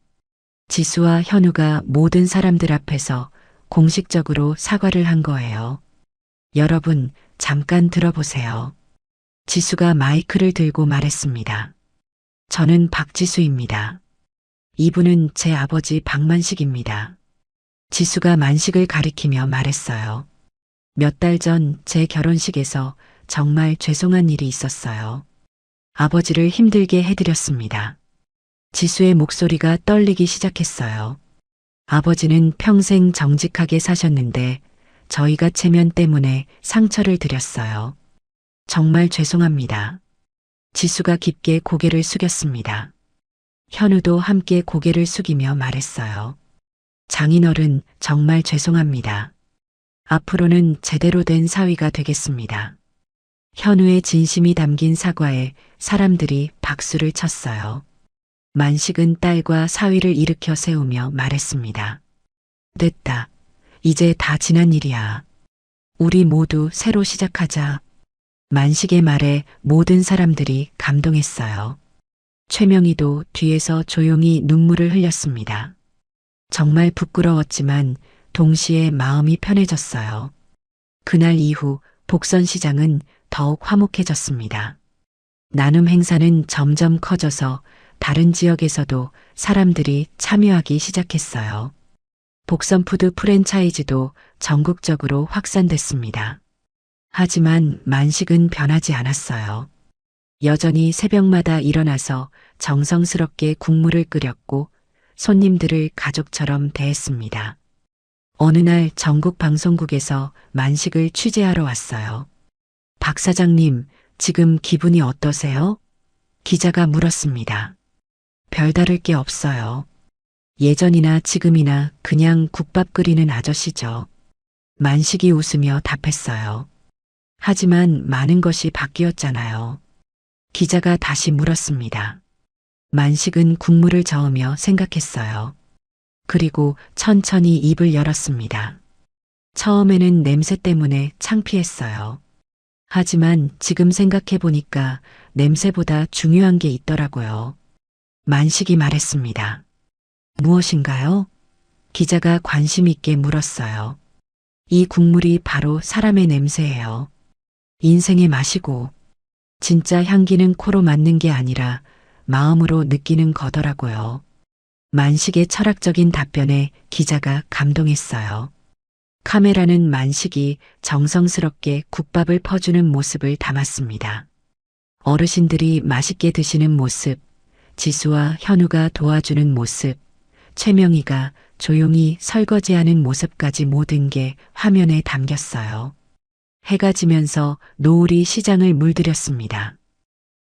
지수와 현우가 모든 사람들 앞에서 공식적으로 사과를 한 거예요. 여러분, 잠깐 들어보세요. 지수가 마이크를 들고 말했습니다. 저는 박지수입니다. 이분은 제 아버지 박만식입니다. 지수가 만식을 가리키며 말했어요. 몇 달 전 제 결혼식에서 정말 죄송한 일이 있었어요. 아버지를 힘들게 해드렸습니다. 지수의 목소리가 떨리기 시작했어요. 아버지는 평생 정직하게 사셨는데 저희가 체면 때문에 상처를 드렸어요. 정말 죄송합니다. 지수가 깊게 고개를 숙였습니다. 현우도 함께 고개를 숙이며 말했어요. 장인어른, 정말 죄송합니다. 앞으로는 제대로 된 사위가 되겠습니다. 현우의 진심이 담긴 사과에 사람들이 박수를 쳤어요. 만식은 딸과 사위를 일으켜 세우며 말했습니다. 됐다. 이제 다 지난 일이야. 우리 모두 새로 시작하자. 만식의 말에 모든 사람들이 감동했어요. 최명희도 뒤에서 조용히 눈물을 흘렸습니다. 정말 부끄러웠지만 동시에 마음이 편해졌어요. 그날 이후 복선시장은 더욱 화목해졌습니다. 나눔 행사는 점점 커져서 다른 지역에서도 사람들이 참여하기 시작했어요. 복선푸드 프랜차이즈도 전국적으로 확산됐습니다. 하지만 만식은 변하지 않았어요. 여전히 새벽마다 일어나서 정성스럽게 국물을 끓였고 손님들을 가족처럼 대했습니다. 어느 날 전국 방송국에서 만식을 취재하러 왔어요. 박 사장님, 지금 기분이 어떠세요? 기자가 물었습니다. 별다를 게 없어요. 예전이나 지금이나 그냥 국밥 끓이는 아저씨죠. 만식이 웃으며 답했어요. 하지만 많은 것이 바뀌었잖아요. 기자가 다시 물었습니다. 만식은 국물을 저으며 생각했어요. 그리고 천천히 입을 열었습니다. 처음에는 냄새 때문에 창피했어요. 하지만 지금 생각해 보니까 냄새보다 중요한 게 있더라고요. 만식이 말했습니다. 무엇인가요? 기자가 관심 있게 물었어요. 이 국물이 바로 사람의 냄새예요. 인생의 맛이고, 진짜 향기는 코로 맡는 게 아니라 마음으로 느끼는 거더라고요. 만식의 철학적인 답변에 기자가 감동했어요. 카메라는 만식이 정성스럽게 국밥을 퍼주는 모습을 담았습니다. 어르신들이 맛있게 드시는 모습, 지수와 현우가 도와주는 모습, 최명희가 조용히 설거지하는 모습까지 모든 게 화면에 담겼어요. 해가 지면서 노을이 시장을 물들였습니다.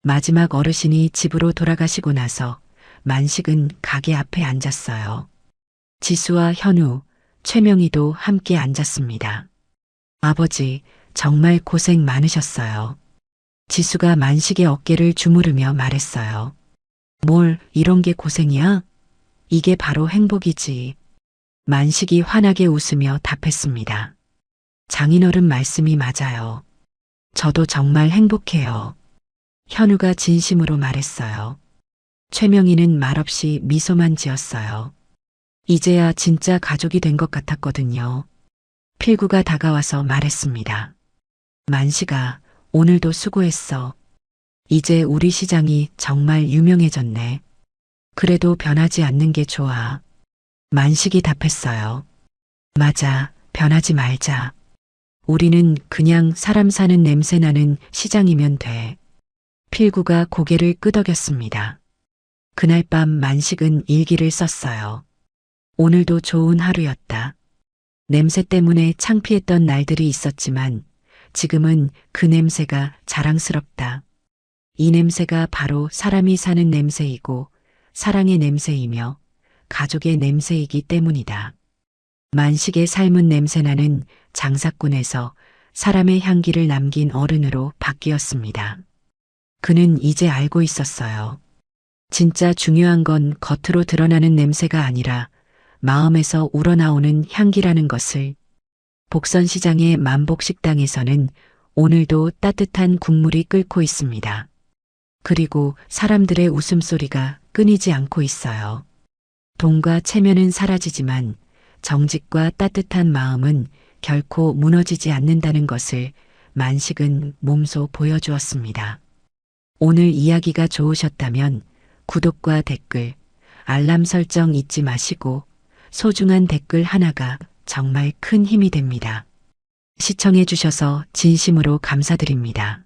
마지막 어르신이 집으로 돌아가시고 나서 만식은 가게 앞에 앉았어요. 지수와 현우, 최명희도 함께 앉았습니다. 아버지, 정말 고생 많으셨어요. 지수가 만식의 어깨를 주무르며 말했어요. 뭘, 이런 게 고생이야? 이게 바로 행복이지. 만식이 환하게 웃으며 답했습니다. 장인어른 말씀이 맞아요. 저도 정말 행복해요. 현우가 진심으로 말했어요. 최명희는 말없이 미소만 지었어요. 이제야 진짜 가족이 된 것 같았거든요. 필구가 다가와서 말했습니다. 만식아, 오늘도 수고했어. 이제 우리 시장이 정말 유명해졌네. 그래도 변하지 않는 게 좋아. 만식이 답했어요. 맞아, 변하지 말자. 우리는 그냥 사람 사는 냄새 나는 시장이면 돼. 필구가 고개를 끄덕였습니다. 그날 밤 만식은 일기를 썼어요. 오늘도 좋은 하루였다. 냄새 때문에 창피했던 날들이 있었지만 지금은 그 냄새가 자랑스럽다. 이 냄새가 바로 사람이 사는 냄새이고 사랑의 냄새이며 가족의 냄새이기 때문이다. 만식의 삶은 냄새나는 장사꾼에서 사람의 향기를 남긴 어른으로 바뀌었습니다. 그는 이제 알고 있었어요. 진짜 중요한 건 겉으로 드러나는 냄새가 아니라 마음에서 우러나오는 향기라는 것을. 복선시장의 만복식당에서는 오늘도 따뜻한 국물이 끓고 있습니다. 그리고 사람들의 웃음소리가 끊이지 않고 있어요. 돈과 체면은 사라지지만 정직과 따뜻한 마음은 결코 무너지지 않는다는 것을 만식은 몸소 보여주었습니다. 오늘 이야기가 좋으셨다면 구독과 댓글, 알람 설정 잊지 마시고 소중한 댓글 하나가 정말 큰 힘이 됩니다. 시청해 주셔서 진심으로 감사드립니다.